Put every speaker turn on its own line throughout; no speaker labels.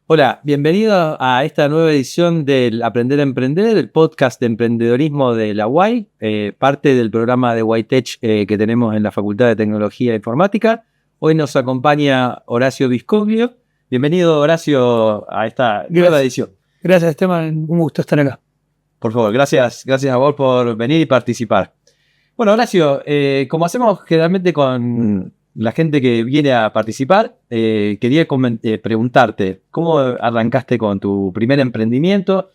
Hola, bienvenido a esta nueva edición del Aprender a Emprender, el podcast de emprendedorismo de la UAI, parte del programa de UAI-Tech que tenemos en la Facultad de Tecnología e Informática. Hoy nos acompaña Horacio Viscoglio. Bienvenido, Horacio, a esta nueva edición.
Gracias, Esteban. Un gusto estar acá.
Por favor, gracias a vos por venir y participar. Bueno, Horacio, como hacemos generalmente con la gente que viene a participar, quería preguntarte, ¿cómo arrancaste con tu primer emprendimiento?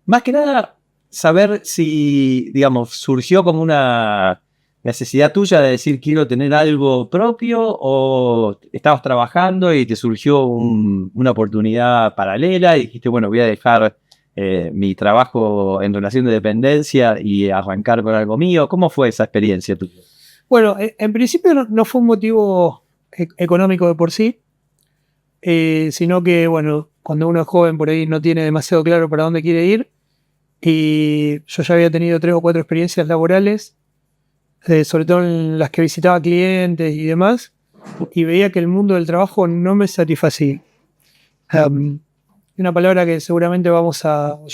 Más que nada, saber si, digamos, surgió como una necesidad tuya de decir quiero tener algo propio o estabas trabajando y te surgió una oportunidad paralela y dijiste, bueno, voy a dejar mi trabajo en relación de dependencia y arrancar con algo mío. ¿Cómo fue esa experiencia tuya?
Bueno, en principio no fue un motivo económico de por sí, sino que, bueno, cuando uno es joven por ahí no tiene demasiado claro para dónde quiere ir. Y yo ya había tenido 3 o 4 experiencias laborales, sobre todo en las que visitaba clientes y demás, y veía que el mundo del trabajo no me satisfacía. Una palabra que seguramente yo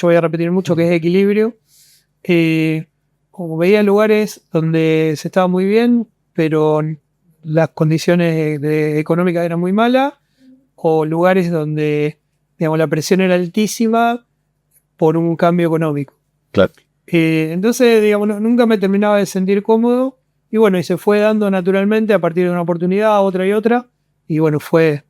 voy a repetir mucho, que es equilibrio. Como veía lugares donde se estaba muy bien, pero las condiciones económicas eran muy malas, o lugares donde, digamos, la presión era altísima por un cambio económico.
Claro.
Entonces, digamos, nunca me terminaba de sentir cómodo, y bueno, y se fue dando naturalmente a partir de una oportunidad, otra y otra, y bueno, fue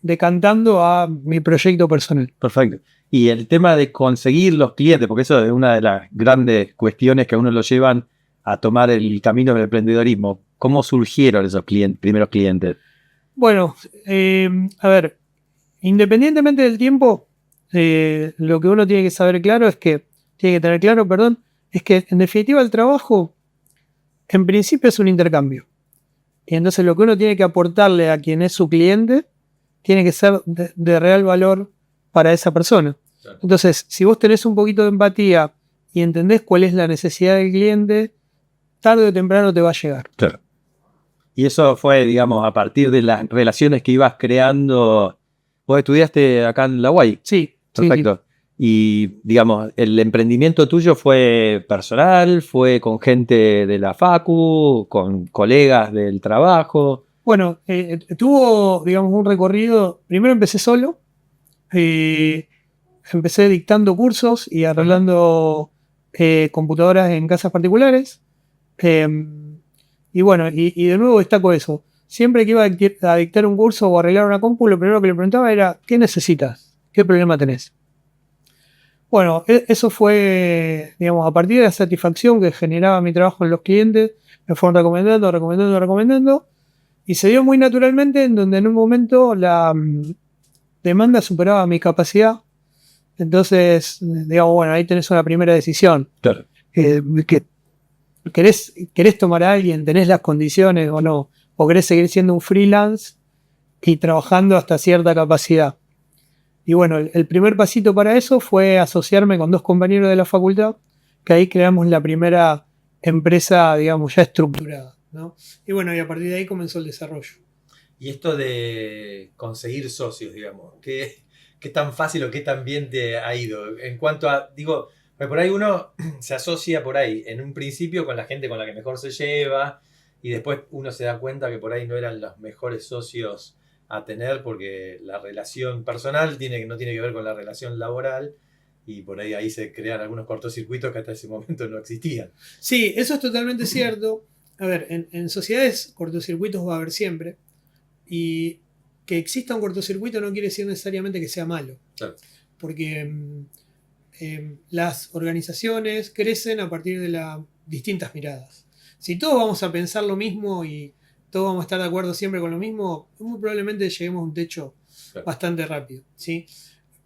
decantando a mi proyecto personal.
Perfecto. Y el tema de conseguir los clientes, porque eso es una de las grandes cuestiones que a uno lo llevan a tomar el camino del emprendedorismo. ¿Cómo surgieron esos primeros clientes?
Bueno, a ver, independientemente del tiempo, lo que uno tiene que saber claro tiene que tener claro, perdón, es que en definitiva el trabajo en principio es un intercambio. Y entonces lo que uno tiene que aportarle a quien es su cliente tiene que ser de real valor para esa persona.
Claro.
Entonces, si vos tenés un poquito de empatía y entendés cuál es la necesidad del cliente, tarde o temprano te va a llegar.
Claro. Y eso fue, digamos, a partir de las relaciones que ibas creando. Vos estudiaste acá en la UAI.
Sí.
Perfecto.
Sí.
Y, digamos, ¿el emprendimiento tuyo fue personal? ¿Fue con gente de la facu? ¿Con colegas del trabajo?
Bueno, tuvo, digamos, un recorrido. Primero empecé solo. Empecé dictando cursos y arreglando computadoras en casas particulares. Y bueno, y de nuevo destaco eso. Siempre que iba a dictar un curso o arreglar una compu, lo primero que le preguntaba era: ¿qué necesitas? ¿Qué problema tenés? Bueno, eso fue, digamos, a partir de la satisfacción que generaba mi trabajo en los clientes, me fueron recomendando, y se dio muy naturalmente, en donde en un momento la demanda superaba mi capacidad. Entonces, digamos, bueno, ahí tenés una primera decisión.
Claro.
Que ¿Querés tomar a alguien? ¿Tenés las condiciones o no? ¿O querés seguir siendo un freelance y trabajando hasta cierta capacidad? Y bueno, el primer pasito para eso fue asociarme con 2 compañeros de la facultad, que ahí creamos la primera empresa, digamos, ya estructurada, ¿no? Y bueno, y a partir de ahí comenzó el desarrollo.
Y esto de conseguir socios, digamos, ¿qué tan fácil o qué tan bien te ha ido? En cuanto a, digo, por ahí uno se asocia por ahí en un principio con la gente con la que mejor se lleva y después uno se da cuenta que por ahí no eran los mejores socios a tener porque la relación personal no tiene que ver con la relación laboral y por ahí se crean algunos cortocircuitos que hasta ese momento no existían.
Sí, eso es totalmente cierto. A ver, en sociedades cortocircuitos va a haber siempre. Y que exista un cortocircuito no quiere decir necesariamente que sea malo.
Claro.
Porque las organizaciones crecen a partir de las distintas miradas. Si todos vamos a pensar lo mismo y todos vamos a estar de acuerdo siempre con lo mismo, muy probablemente lleguemos a un techo bastante rápido, ¿sí?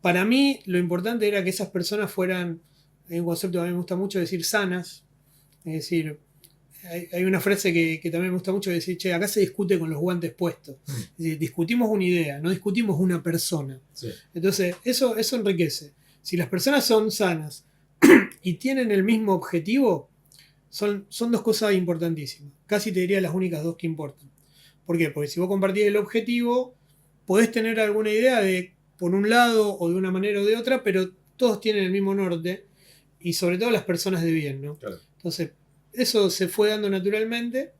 Para mí, lo importante era que esas personas fueran, hay un concepto que a mí me gusta mucho decir, sanas. Es decir, hay una frase que también me gusta mucho, de decir: che, acá se discute con los guantes puestos. Es decir, discutimos una idea, no discutimos una persona.
Sí.
Entonces, eso enriquece. Si las personas son sanas y tienen el mismo objetivo, son 2 cosas importantísimas. Casi te diría las únicas 2 que importan. ¿Por qué? Porque si vos compartís el objetivo, podés tener alguna idea de por un lado o de una manera o de otra, pero todos tienen el mismo norte y sobre todo las personas de bien, ¿no?
Claro.
Entonces, eso se fue dando naturalmente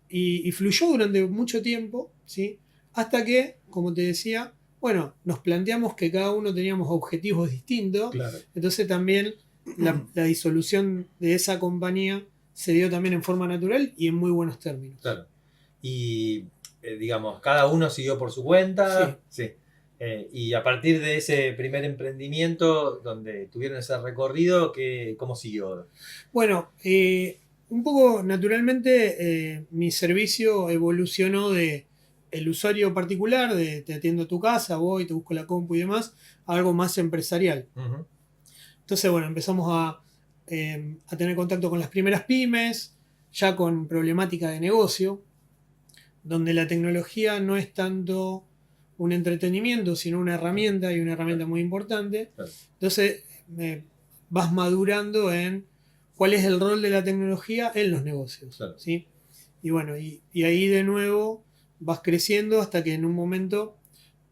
y fluyó durante mucho tiempo, ¿sí? Hasta que, como te decía, bueno, nos planteamos que cada uno teníamos objetivos distintos,
Claro.
entonces también la disolución de esa compañía se dio también en forma natural y en muy buenos términos.
Claro. Y, digamos, cada uno siguió por su cuenta. Sí. Y a partir de ese primer emprendimiento, donde tuvieron ese recorrido, ¿cómo siguió?
Bueno, un poco naturalmente mi servicio evolucionó de el usuario particular, de te atiendo a tu casa, voy, te busco la compu y demás, a algo más empresarial.
Uh-huh.
Entonces, bueno, empezamos a tener contacto con las primeras pymes, ya con problemática de negocio, donde la tecnología no es tanto un entretenimiento, sino una herramienta y una herramienta muy importante.
Claro.
Entonces, vas madurando en cuál es el rol de la tecnología en los negocios.
Claro.
¿Sí? Y bueno, y ahí de nuevo vas creciendo hasta que en un momento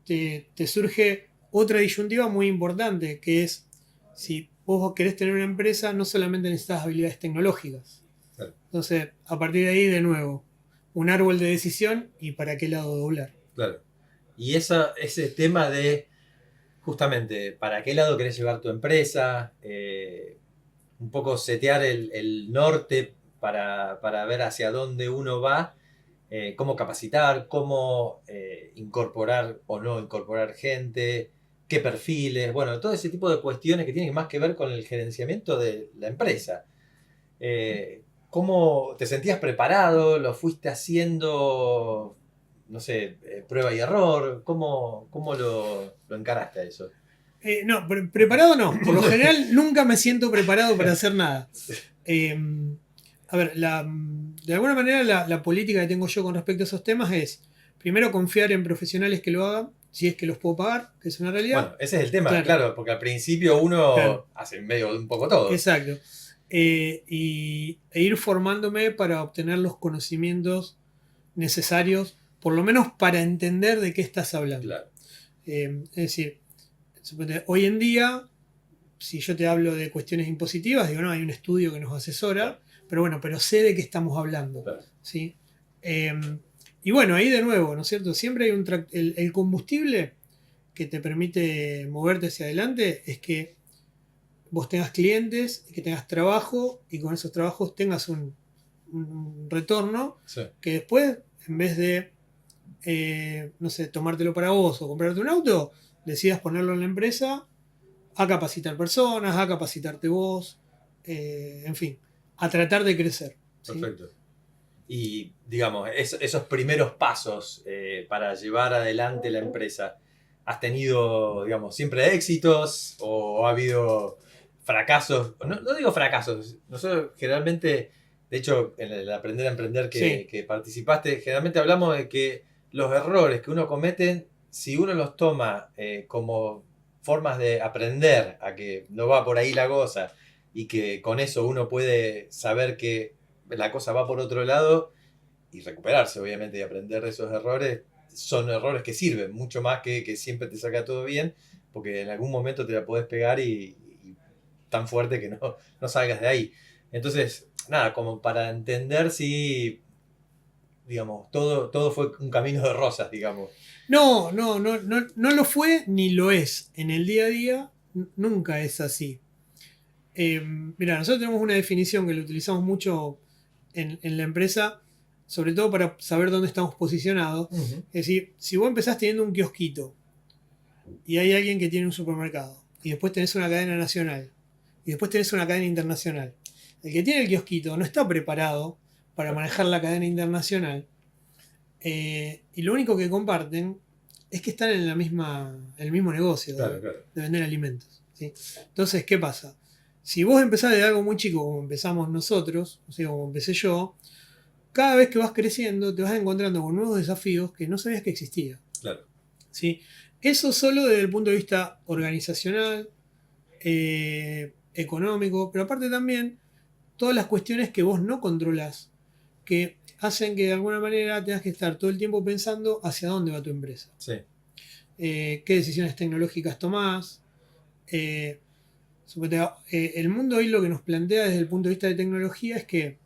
te surge otra disyuntiva muy importante, que es si vos querés tener una empresa, no solamente necesitas habilidades tecnológicas.
Claro.
Entonces, a partir de ahí, de nuevo, un árbol de decisión y para qué lado doblar.
Claro. Y ese tema de, justamente, ¿para qué lado querés llevar tu empresa? Un poco setear el norte para ver hacia dónde uno va, cómo capacitar, cómo incorporar o no incorporar gente, qué perfiles, bueno, todo ese tipo de cuestiones que tienen más que ver con el gerenciamiento de la empresa. ¿Cómo te sentías preparado? ¿Lo fuiste haciendo, no sé, prueba y error? ¿Cómo lo encaraste a eso?
No, preparado no. Por lo general nunca me siento preparado para hacer nada. A ver, de alguna manera la política que tengo yo con respecto a esos temas es, primero, confiar en profesionales que lo hagan, si es que los puedo pagar, que es una realidad.
Bueno, ese es el tema, claro, porque al principio uno hace medio un poco todo.
Exacto. E ir formándome para obtener los conocimientos necesarios, por lo menos para entender de qué estás hablando.
Claro.
Es decir, hoy en día, si yo te hablo de cuestiones impositivas, digo, no, hay un estudio que nos asesora, pero bueno, pero sé de qué estamos hablando.
Claro.
¿Sí? Y bueno, ahí de nuevo, ¿no es cierto? Siempre hay el combustible que te permite moverte hacia adelante, es que vos tengas clientes, que tengas trabajo y con esos trabajos tengas un retorno,
Sí.
que después, en vez de, no sé, tomártelo para vos o comprarte un auto, decidas ponerlo en la empresa a capacitar personas, a capacitarte vos, en fin, a tratar de crecer. ¿sí?
Perfecto. Y, digamos, esos primeros pasos para llevar adelante la empresa, ¿has tenido, digamos, siempre éxitos o ha habido fracasos? No digo fracasos, nosotros generalmente, de hecho, en el Aprender a Emprender que participaste, generalmente hablamos de que los errores que uno comete, si uno los toma como formas de aprender a que no va por ahí la cosa y que con eso uno puede saber que la cosa va por otro lado y recuperarse, obviamente, y aprender de esos errores, son errores que sirven mucho más que siempre te salga todo bien, porque en algún momento te la podés pegar y tan fuerte que no salgas de ahí. Entonces, nada, como para entender si, digamos, todo fue un camino de rosas, digamos.
No lo fue ni lo es. En el día a día nunca es así. Mira, nosotros tenemos una definición que lo utilizamos mucho en la empresa, sobre todo para saber dónde estamos posicionados.
Uh-huh.
Es decir, si vos empezás teniendo un kiosquito y hay alguien que tiene un supermercado, y después tenés una cadena nacional, y después tenés una cadena internacional, el que tiene el kiosquito no está preparado para manejar la cadena internacional, y lo único que comparten es que están en el mismo negocio
Claro.
de vender alimentos. ¿sí? Entonces, ¿qué pasa? Si vos empezás de algo muy chico, como empezamos nosotros, o sea, como empecé yo, cada vez que vas creciendo te vas encontrando con nuevos desafíos que no sabías que existían.
Claro.
¿sí? Eso solo desde el punto de vista organizacional, económico, pero aparte también todas las cuestiones que vos no controlás, que hacen que de alguna manera tengas que estar todo el tiempo pensando hacia dónde va tu empresa.
Sí.
qué decisiones tecnológicas tomás. El mundo hoy lo que nos plantea desde el punto de vista de tecnología es que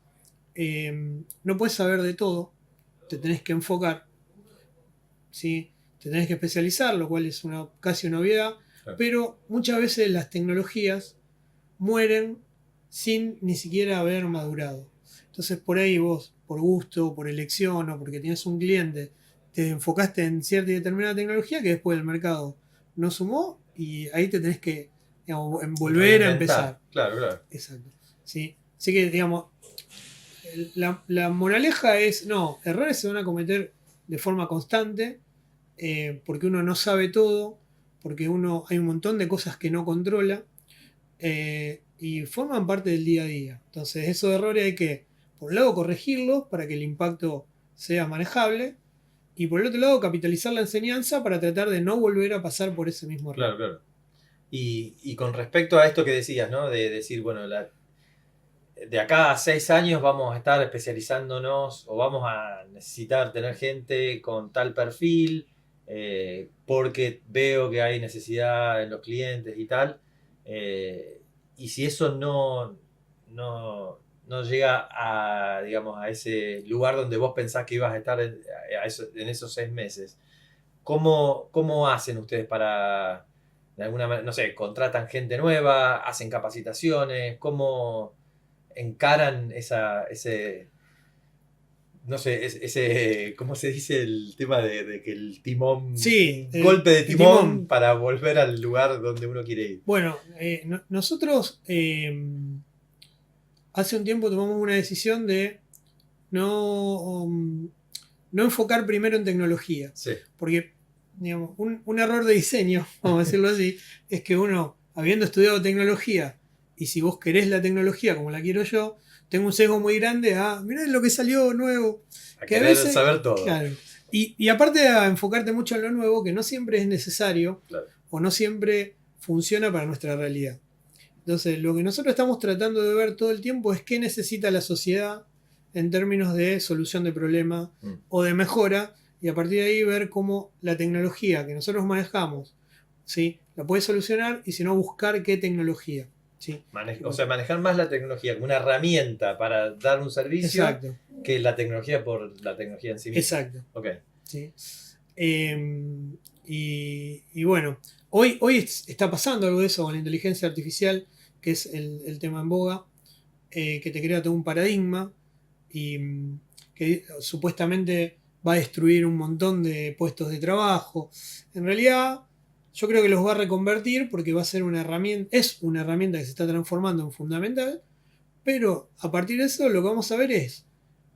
no puedes saber de todo, te tenés que enfocar, ¿sí? Te tenés que especializar, lo cual es casi una obviedad,
Claro.
pero muchas veces las tecnologías mueren sin ni siquiera haber madurado. Entonces por ahí vos, por gusto, por elección o porque tienes un cliente, te enfocaste en cierta y determinada tecnología que después el mercado no sumó y ahí te tenés que, digamos, volver a
Reinventar.
empezar.
Claro, claro.
Exacto. ¿Sí? Así que, digamos, la moraleja es, no, errores se van a cometer de forma constante, porque uno no sabe todo, porque hay un montón de cosas que no controla, y forman parte del día a día. Entonces, esos errores hay que, por un lado, corregirlos para que el impacto sea manejable, y por el otro lado, capitalizar la enseñanza para tratar de no volver a pasar por ese mismo error.
Claro, claro. Y con respecto a esto que decías, ¿no? De decir, bueno, de acá a 6 años vamos a estar especializándonos o vamos a necesitar tener gente con tal perfil, porque veo que hay necesidad en los clientes y tal. Y si eso no llega a, digamos, a ese lugar donde vos pensás que ibas a estar en esos 6 meses, ¿cómo hacen ustedes para, de alguna manera, no sé, contratan gente nueva, hacen capacitaciones? ¿Cómo encaran ese, no sé, ¿cómo se dice el tema de que el timón,
Sí,
un golpe de
el
timón para volver al lugar donde uno quiere ir?
Bueno, nosotros hace un tiempo tomamos una decisión de no enfocar primero en tecnología.
Sí,
Porque, digamos, un error de diseño, vamos a decirlo así, es que uno, habiendo estudiado tecnología, y si vos querés la tecnología como la quiero yo, tengo un sesgo muy grande a, mirá lo que salió nuevo.
a
Que a
querer
veces,
saber todo.
claro. Y aparte a enfocarte mucho en lo nuevo, que no siempre es necesario
Claro.
o no siempre funciona para nuestra realidad. Entonces, lo que nosotros estamos tratando de ver todo el tiempo es qué necesita la sociedad en términos de solución de problema o de mejora, y a partir de ahí ver cómo la tecnología que nosotros manejamos, ¿sí?, la puede solucionar, y si no, buscar qué tecnología. ¿Sí?
O sea, manejar más la tecnología como una herramienta para dar un servicio.
Exacto.
Que la tecnología por la tecnología en sí misma.
Exacto.
Ok.
¿Sí? Y bueno, hoy está pasando algo de eso con la inteligencia artificial, que es el tema en boga, que te crea todo un paradigma y que supuestamente va a destruir un montón de puestos de trabajo. En realidad, yo creo que los va a reconvertir porque va a ser una herramienta, es una herramienta que se está transformando en fundamental, pero a partir de eso lo que vamos a ver es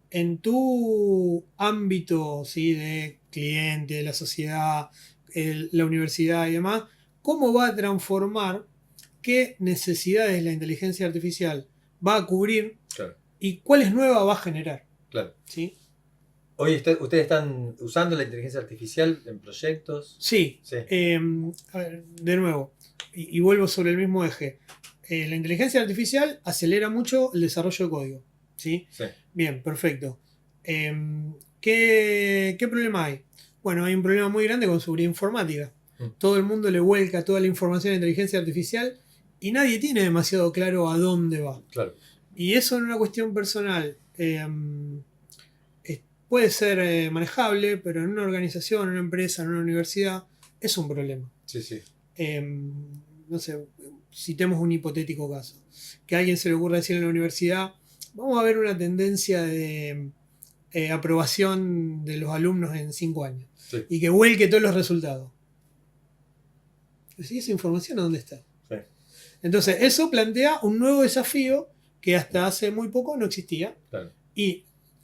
en tu ámbito, ¿sí?, de cliente, de la sociedad, la universidad y demás, cómo va a transformar, qué necesidades la inteligencia artificial va a cubrir,
Claro.
y cuáles nuevas va a generar.
Claro.
¿Sí?
Hoy ustedes están usando la inteligencia artificial en proyectos.
Sí.
Sí.
A ver, de nuevo, y vuelvo sobre el mismo eje. La inteligencia artificial acelera mucho el desarrollo de código. ¿Sí?
Sí.
Bien, perfecto. ¿Qué problema hay? Bueno, hay un problema muy grande con seguridad informática. Todo el mundo le vuelca toda la información a inteligencia artificial y nadie tiene demasiado claro a dónde va.
Claro.
Y eso en una cuestión personal puede ser manejable, pero en una organización, en una empresa, en una universidad, es un problema.
Sí, sí.
No sé, citemos un hipotético caso. Que a alguien se le ocurra decir en la universidad, vamos a ver una tendencia de aprobación de los alumnos en 5 años.
Sí.
Y que vuelque todos los resultados. ¿Y esa información dónde está?
Sí.
Entonces, eso plantea un nuevo desafío que hasta hace muy poco no existía.
Claro.
Y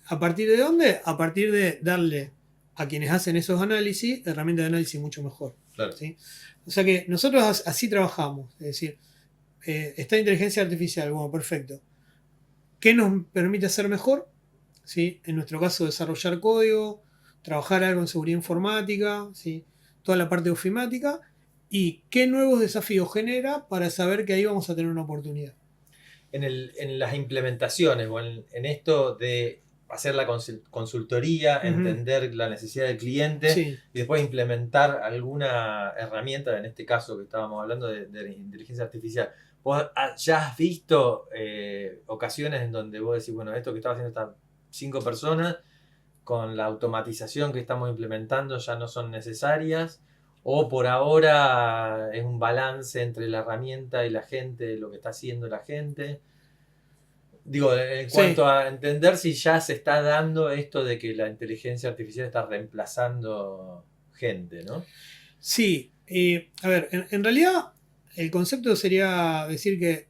¿a partir de dónde? A partir de darle a quienes hacen esos análisis herramientas de análisis mucho mejor.
Claro.
¿Sí? O sea que nosotros así trabajamos. Es decir, esta inteligencia artificial, bueno, perfecto. ¿Qué nos permite hacer mejor? ¿Sí? En nuestro caso, desarrollar código, trabajar algo en seguridad informática, ¿sí?, toda la parte ofimática, y qué nuevos desafíos genera para saber que ahí vamos a tener una oportunidad.
En las implementaciones o en esto de hacer la consultoría,
Ujú.
entender la necesidad del cliente
Sí.
y después implementar alguna herramienta, en este caso que estábamos hablando de inteligencia artificial. ¿Vos ya has visto ocasiones en donde vos decís, bueno, esto que estaba haciendo estas 5 personas, con la automatización que estamos implementando ya no son necesarias? ¿O por ahora es un balance entre la herramienta y la gente, lo que está haciendo la gente? Digo, en
Sí.
cuanto a entender si ya se está dando esto de que la inteligencia artificial está reemplazando gente, ¿no?
Sí, a ver, en realidad el concepto sería decir que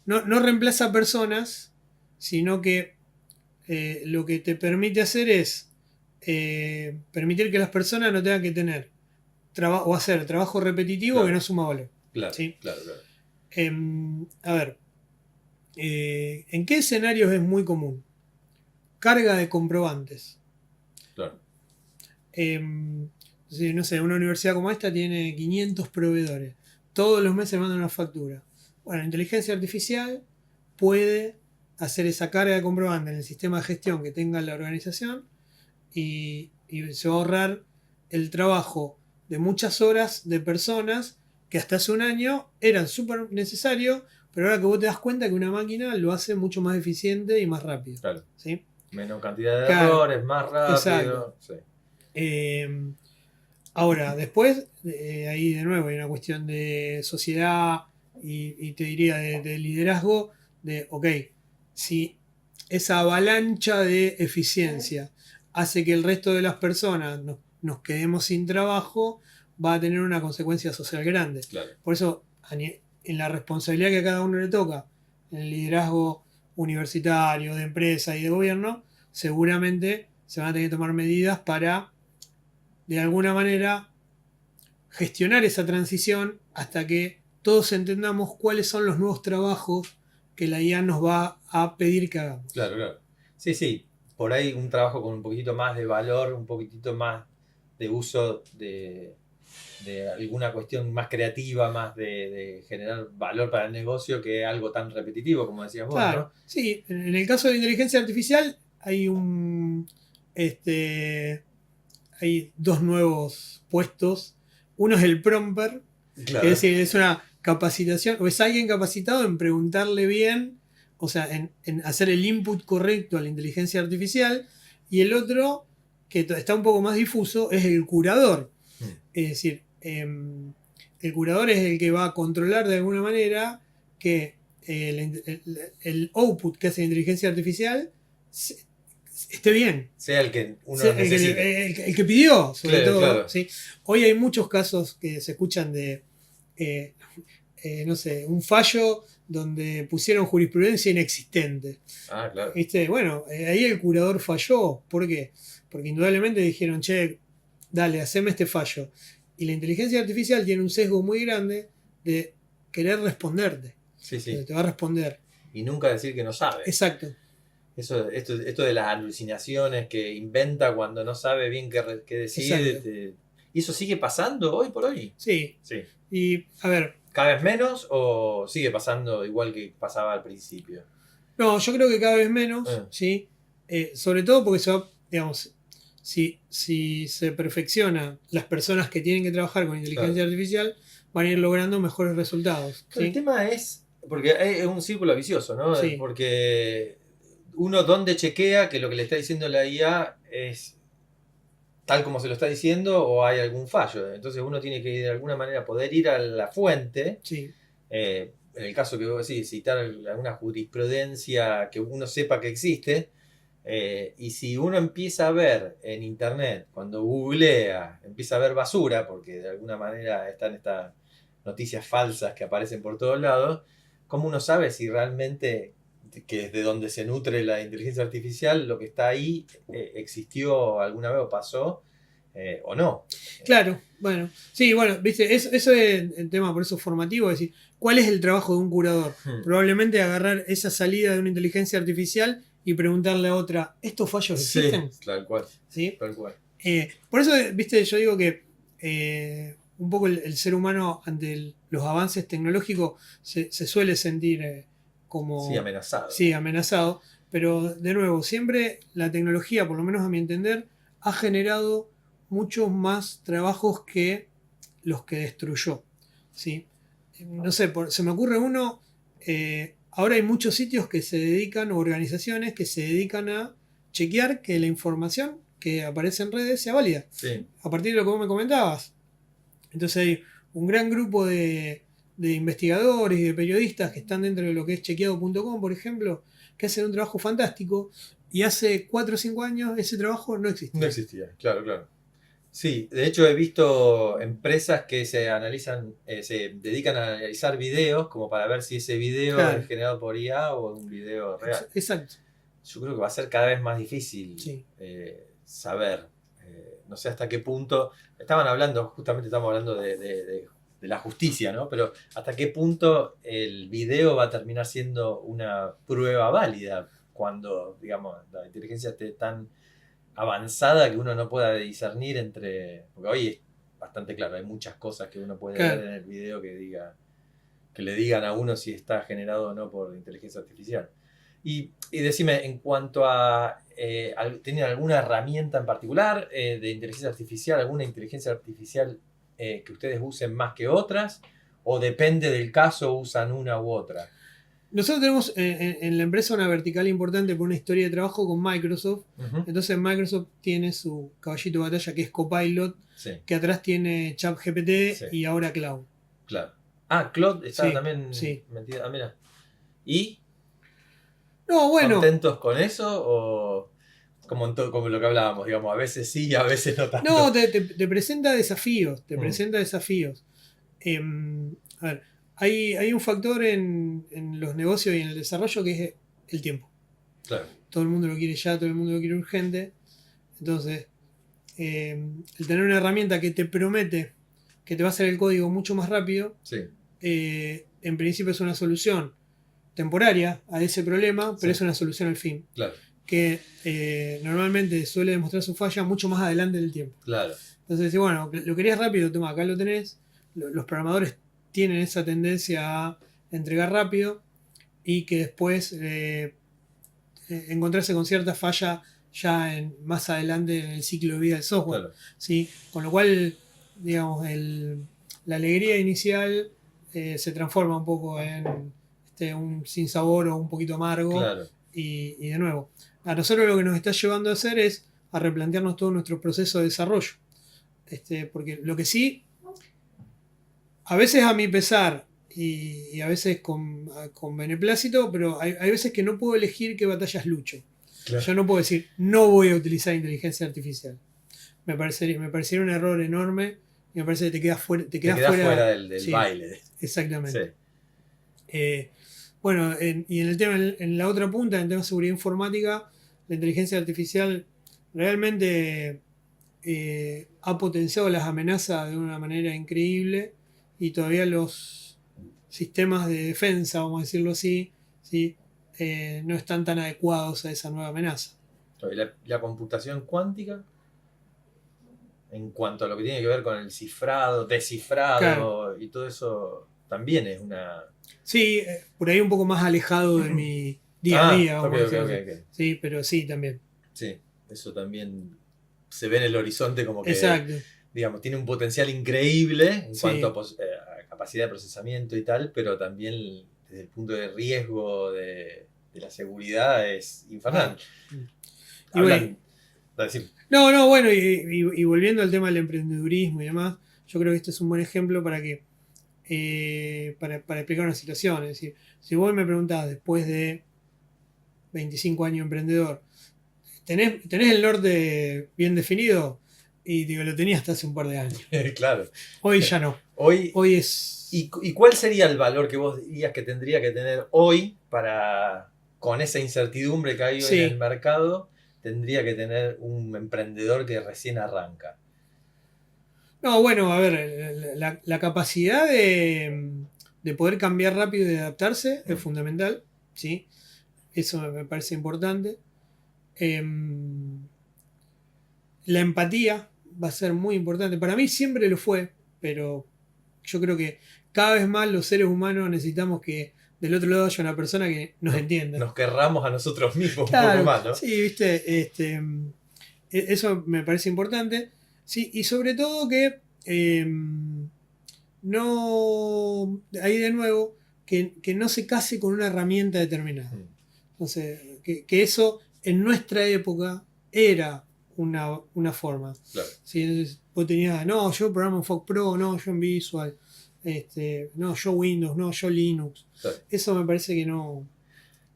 no reemplaza personas, sino que lo que te permite hacer es permitir que las personas no tengan que tener o hacer trabajo repetitivo que
Claro,
no suma valor.
claro,
¿Sí?
claro, claro.
A ver, ¿en qué escenarios es muy común? Carga de comprobantes.
Claro.
Sí, no sé, una universidad como esta tiene 500 proveedores. Todos los meses mandan una factura. Bueno, la inteligencia artificial puede hacer esa carga de comprobante en el sistema de gestión que tenga la organización y se va a ahorrar el trabajo de muchas horas de personas que hasta hace un año eran súper necesarios, pero ahora que vos te das cuenta que una máquina lo hace mucho más eficiente y más rápido.
Claro.
¿Sí?
Menos cantidad de
Claro,
errores, más rápido.
exacto.
Sí.
Ahora, después, ahí de nuevo hay una cuestión de sociedad y te diría de liderazgo, de, ok, si esa avalancha de eficiencia hace que el resto de las personas nos quedemos sin trabajo, va a tener una consecuencia social grande.
Claro.
Por eso, en la responsabilidad que a cada uno le toca, en el liderazgo universitario, de empresa y de gobierno, seguramente se van a tener que tomar medidas para de alguna manera gestionar esa transición hasta que todos entendamos cuáles son los nuevos trabajos que la IA nos va a pedir que hagamos.
Claro, claro. Sí, sí. Por ahí un trabajo con un poquitito más de valor, un poquitito más de uso de alguna cuestión más creativa, más de generar valor para el negocio, que algo tan repetitivo como decías vos,
Claro,
¿no?
sí, en el caso de la inteligencia artificial hay hay dos nuevos puestos. Uno es el prompter,
Claro.
que es una capacitación, o es alguien capacitado en preguntarle bien, o sea, en hacer el input correcto a la inteligencia artificial. Y el otro, que está un poco más difuso, es el curador. Es decir, el curador es el que va a controlar de alguna manera que el output que hace la inteligencia artificial esté bien.
Sea el que uno
Sea,
necesite.
el que pidió, sobre
Claro,
todo.
claro.
¿Sí? Hoy hay muchos casos que se escuchan de, no sé, un fallo donde pusieron jurisprudencia inexistente.
Ah, claro.
¿Viste? Bueno, ahí el curador falló. ¿Por qué? Porque indudablemente dijeron, che, dale, haceme este fallo. Y la inteligencia artificial tiene un sesgo muy grande de querer responderte.
Sí, sí.
Te va a responder.
Y nunca decir que no sabe.
Exacto.
Esto de las alucinaciones que inventa cuando no sabe bien qué decir. ¿Y eso sigue pasando hoy por hoy?
Sí.
Sí.
Y, a ver.
¿Cada vez menos o sigue pasando igual que pasaba al principio?
No, yo creo que cada vez menos, ¿sí? Sobre todo porque se va, digamos, si se perfecciona las personas que tienen que trabajar con inteligencia artificial, van a ir logrando mejores resultados.
¿Sí? El tema es, porque es un círculo vicioso, ¿no?
Sí.
Porque uno donde chequea que lo que le está diciendo la IA es tal como se lo está diciendo o hay algún fallo. Entonces uno tiene que de alguna manera poder ir a la fuente.
Sí.
En el caso que vos decís, citar alguna jurisprudencia que uno sepa que existe. Y si uno empieza a ver en internet, cuando googlea, empieza a ver basura, porque de alguna manera están estas noticias falsas que aparecen por todos lados, ¿cómo uno sabe si realmente, que es de donde se nutre la inteligencia artificial, lo que está ahí existió alguna vez o pasó o no?
Claro, bueno. Sí, bueno, viste, eso es el tema por eso formativo, es decir, ¿cuál es el trabajo de un curador? Probablemente agarrar esa salida de una inteligencia artificial y preguntarle a otra, ¿estos fallos existen?
Sí, tal cual.
¿Sí?
Tal cual.
Por eso, viste, yo digo que un poco el ser humano ante los avances tecnológicos se suele sentir como...
Sí, amenazado.
Sí, amenazado. Pero de nuevo, siempre la tecnología, por lo menos a mi entender, ha generado muchos más trabajos que los que destruyó. ¿Sí? No sé, se me ocurre uno, ahora hay muchos sitios que se dedican, o organizaciones que se dedican a chequear que la información que aparece en redes sea válida.
Sí.
A partir de lo que vos me comentabas. Entonces hay un gran grupo de investigadores y de periodistas que están dentro de lo que es chequeado.com, por ejemplo, que hacen un trabajo fantástico, y hace 4 o 5 años ese trabajo no existía.
No existía, claro, claro. Sí, de hecho he visto empresas que se dedican a analizar videos como para ver si ese video
Claro.
es generado por IA o un video real.
Exacto.
Yo creo que va a ser cada vez más difícil
Sí.
saber. No sé hasta qué punto. Justamente estamos hablando de la justicia, ¿no? Pero hasta qué punto el video va a terminar siendo una prueba válida cuando, digamos, la inteligencia esté tan avanzada que uno no pueda discernir entre. Porque hoy es bastante claro, hay muchas cosas que uno puede
Claro.
ver en el video que le digan a uno si está generado o no por inteligencia artificial. Y decime, en cuanto a, ¿tienen alguna herramienta en particular de inteligencia artificial, alguna inteligencia artificial que ustedes usen más que otras? ¿O depende del caso usan una u otra?
Nosotros tenemos en la empresa una vertical importante por una historia de trabajo con Microsoft.
Ujú.
Entonces Microsoft tiene su caballito de batalla que es Copilot,
Sí,
que atrás tiene ChatGPT
Sí.
y ahora Cloud.
claro. Ah, Claude está
Sí,
también
sí.
metida. Ah, mira. ¿Y
No, bueno,
contentos con eso? ¿O como lo que hablábamos, digamos, a veces sí, a veces no tanto?
no, te presenta desafíos,
Mm.
presenta desafíos. A ver, hay un factor en los negocios y en el desarrollo que es el tiempo.
Claro,
Todo el mundo lo quiere ya, todo el mundo lo quiere urgente. Entonces, el tener una herramienta que te promete que te va a hacer el código mucho más rápido,
sí,
en principio es una solución temporaria a ese problema, pero
Sí.
es una solución al fin,
claro,
que normalmente suele demostrar su falla mucho más adelante del tiempo.
claro.
Entonces, si bueno, lo querías rápido, toma, acá lo tenés. Los programadores tienen esa tendencia a entregar rápido y que después encontrarse con cierta falla ya más adelante en el ciclo de vida del software.
Claro.
¿Sí? Con lo cual, digamos, la alegría inicial se transforma un poco en un sinsabor o un poquito amargo.
Claro.
Y de nuevo, a nosotros lo que nos está llevando a hacer es a replantearnos todo nuestro proceso de desarrollo. Porque lo que sí, a veces a mi pesar y a veces con beneplácito, pero hay veces que no puedo elegir qué batallas lucho.
Claro.
Yo no puedo decir, no voy a utilizar inteligencia artificial. Me parecería un error enorme y me parece que te quedas fuera,
Te quedás fuera del
Sí,
baile.
exactamente.
Sí.
Bueno, y en el tema, en la otra punta, en el tema de seguridad informática, la inteligencia artificial realmente ha potenciado las amenazas de una manera increíble, y todavía los sistemas de defensa, vamos a decirlo así, ¿sí? No están tan adecuados a esa nueva amenaza.
Y la computación cuántica, en cuanto a lo que tiene que ver con el cifrado, descifrado
Claro.
y todo eso, también es una.
Sí, por ahí un poco más alejado de mi día a día, vamos a decirlo así.
Ok.
Sí, pero sí, también.
Sí, eso también se ve en el horizonte como que,
Exacto.
digamos, tiene un potencial increíble en
Sí.
cuanto a capacidad de procesamiento y tal, pero también desde el punto de riesgo de la seguridad es infernal.
Y
Hablan, a decir,
No, bueno, y volviendo al tema del emprendedurismo y demás, yo creo que este es un buen ejemplo para explicar una situación. Es decir, si vos me preguntás después de 25 años emprendedor, ¿tenés el norte bien definido? Y digo, lo tenía hasta hace un par de años.
claro,
Hoy ya no.
hoy,
Hoy es...
¿y cuál sería el valor que vos dirías que tendría que tener hoy para, con esa incertidumbre que hay hoy
Sí.
en el mercado, tendría que tener un emprendedor que recién arranca?
No, bueno, a ver, la capacidad de poder cambiar rápido y de adaptarse es fundamental, ¿sí? Eso me parece importante. La empatía va a ser muy importante. Para mí siempre lo fue, pero yo creo que cada vez más los seres humanos necesitamos que del otro lado haya una persona que nos entienda.
Nos querramos a nosotros mismos un
Claro,
poco más, ¿no?
sí, viste, eso me parece importante. Sí, y sobre todo que no, ahí de nuevo, que no se case con una herramienta determinada.
Mm,
Entonces, que eso en nuestra época era una forma.
claro.
¿Sí? Entonces, vos tenías, no, yo programo en Fox Pro, no, yo en Visual, no, yo Windows, no, yo Linux.
Claro.
Eso me parece que no.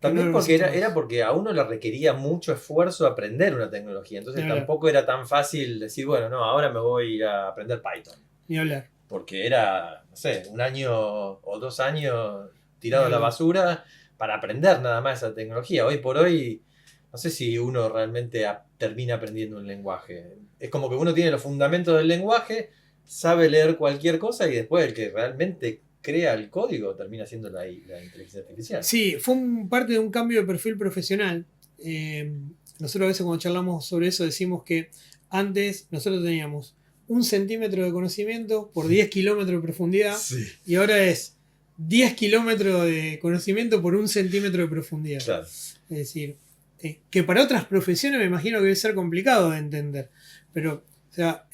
También
no lo
porque
necesito
era
más.
porque a uno le requería mucho esfuerzo aprender una tecnología. Entonces
Ni hablar.
tampoco era tan fácil decir, bueno, no, ahora me voy a aprender Python.
Ni hablar.
Porque era, no sé, 1 año o 2 años tirado a la
Ni hablar.
basura para aprender nada más esa tecnología. Hoy por hoy, no sé si uno realmente termina aprendiendo un lenguaje. Es como que uno tiene los fundamentos del lenguaje, sabe leer cualquier cosa y después el que realmente crea el código termina siendo la inteligencia artificial.
Sí, fue parte de un cambio de perfil profesional. Nosotros a veces cuando charlamos sobre eso decimos que antes nosotros teníamos 1 centímetro de conocimiento por 10 kilómetros de profundidad
Sí,
y ahora es 10 kilómetros de conocimiento por 1 centímetro de profundidad.
claro.
Es decir, que para otras profesiones me imagino que debe ser complicado de entender. Pero, o sea,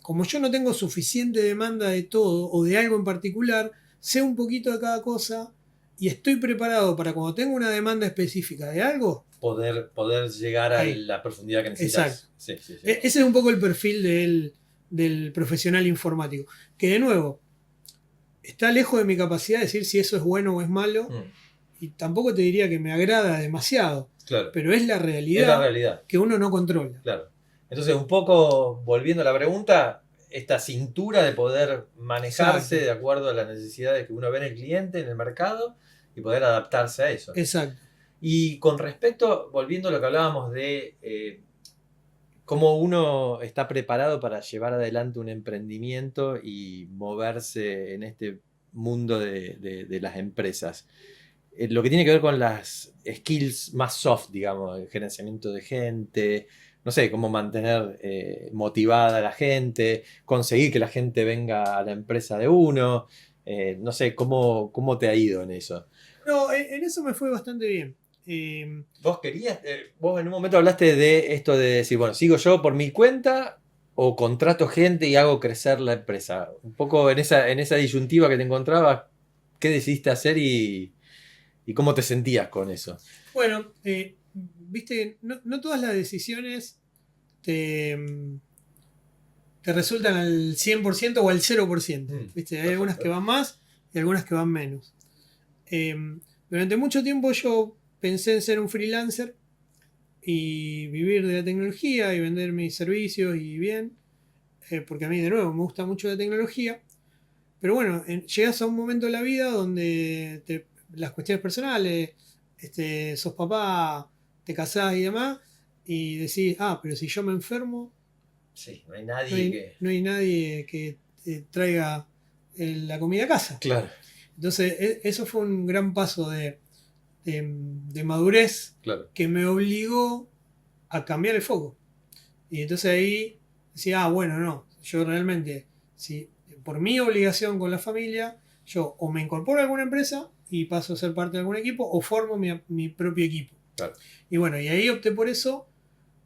como yo no tengo suficiente demanda de todo o de algo en particular, sé un poquito de cada cosa y estoy preparado para cuando tengo una demanda específica de algo.
Poder llegar a
Ahí.
la profundidad que necesitas.
Exacto.
Sí, sí, sí.
Ese es un poco el perfil del profesional informático. Que de nuevo, está lejos de mi capacidad de decir si eso es bueno o es malo.
Mm,
Y tampoco te diría que me agrada demasiado.
claro.
Pero es la
Es la
realidad
realidad.
que uno no controla.
Claro. Entonces, un poco volviendo a la pregunta, esta cintura de poder manejarse
Exacto.
de acuerdo a las necesidades que uno ve en el cliente, en el mercado, y poder adaptarse a eso.
Exacto.
Y con respecto, volviendo a lo que hablábamos de cómo uno está preparado para llevar adelante un emprendimiento y moverse en este mundo de las empresas. Lo que tiene que ver con las skills más soft, digamos, el gerenciamiento de gente, no sé, cómo mantener motivada a la gente, conseguir que la gente venga a la empresa de uno, no sé, cómo te ha ido en eso.
No, en eso me fue bastante bien.
Vos querías, vos en un momento hablaste de esto de decir, bueno, sigo yo por mi cuenta o contrato gente y hago crecer la empresa. Un poco en esa disyuntiva que te encontrabas, ¿qué decidiste hacer y cómo te sentías con eso?
Bueno, viste, no todas las decisiones te resultan al 100% o al 0%. ¿Viste? Hay algunas que van más y algunas que van menos. Durante mucho tiempo yo pensé en ser un freelancer y vivir de la tecnología y vender mis servicios y bien, porque a mí de nuevo me gusta mucho la tecnología. Pero bueno, llegas a un momento de la vida donde las cuestiones personales, sos papá, te casás y demás, y decís, pero si yo me enfermo,
Sí, no hay nadie que...
no hay nadie que te traiga la comida a casa.
Claro,
Entonces, eso fue un gran paso de madurez
claro.
que me obligó a cambiar el foco. Y entonces ahí decía, bueno, no, yo realmente, si por mi obligación con la familia, yo o me incorporo a alguna empresa y paso a ser parte de algún equipo o formo mi propio equipo.
Claro.
Y bueno, y ahí opté por eso,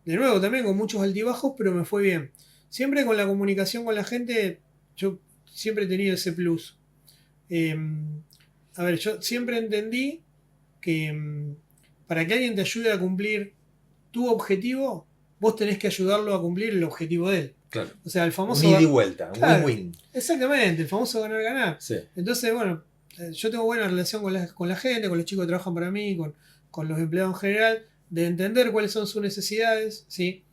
de nuevo también con muchos altibajos, pero me fue bien. Siempre con la comunicación con la gente, yo siempre he tenido ese plus. A ver, yo siempre entendí que para que alguien te ayude a cumplir tu objetivo, vos tenés que ayudarlo a cumplir el objetivo de él.
Claro.
O sea, el famoso...
Un ida y vuelta, un
Claro,
win-win.
exactamente, el famoso ganar-ganar.
Sí.
Entonces, bueno, yo tengo buena relación con la gente, con los chicos que trabajan para mí, con los empleados en general, de entender cuáles son sus necesidades, ¿sí?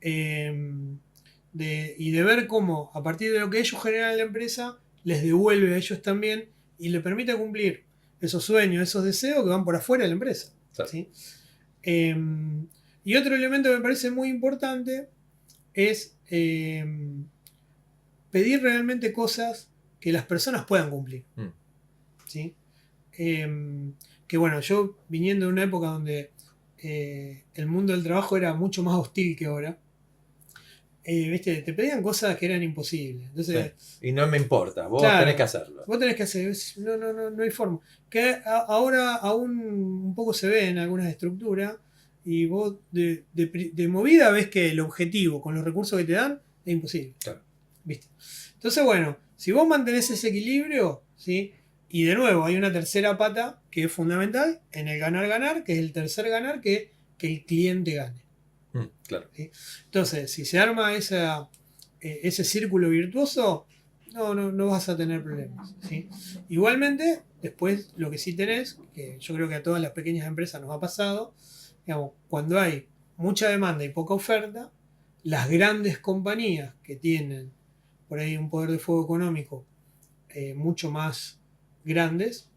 Y de ver cómo, a partir de lo que ellos generan en la empresa, les devuelve a ellos también y le permite cumplir esos sueños, esos deseos que van por afuera de la empresa.
Claro.
¿Sí? Y otro elemento que me parece muy importante es pedir realmente cosas que las personas puedan cumplir. ¿Sí? Que bueno, yo viniendo de una época donde el mundo del trabajo era mucho más hostil que ahora, ¿viste? Te pedían cosas que eran imposibles. Entonces,
sí. Y no me importa, vos
claro,
tenés que hacerlo.
vos tenés que hacer, no hay forma. Que ahora aún un poco se ve en algunas estructuras y vos de movida ves que el objetivo con los recursos que te dan es imposible.
Claro.
¿Viste? Entonces, bueno, si vos mantenés ese equilibrio, ¿sí? Y de nuevo, hay una tercera pata que es fundamental en el ganar-ganar, que es el tercer ganar, que el cliente gane.
Claro.
¿Sí? Entonces, si se arma ese círculo virtuoso, no vas a tener problemas. ¿Sí? Igualmente, después lo que sí tenés, que yo creo que a todas las pequeñas empresas nos ha pasado, digamos, cuando hay mucha demanda y poca oferta, las grandes compañías que tienen por ahí un poder de fuego económico mucho más grandes,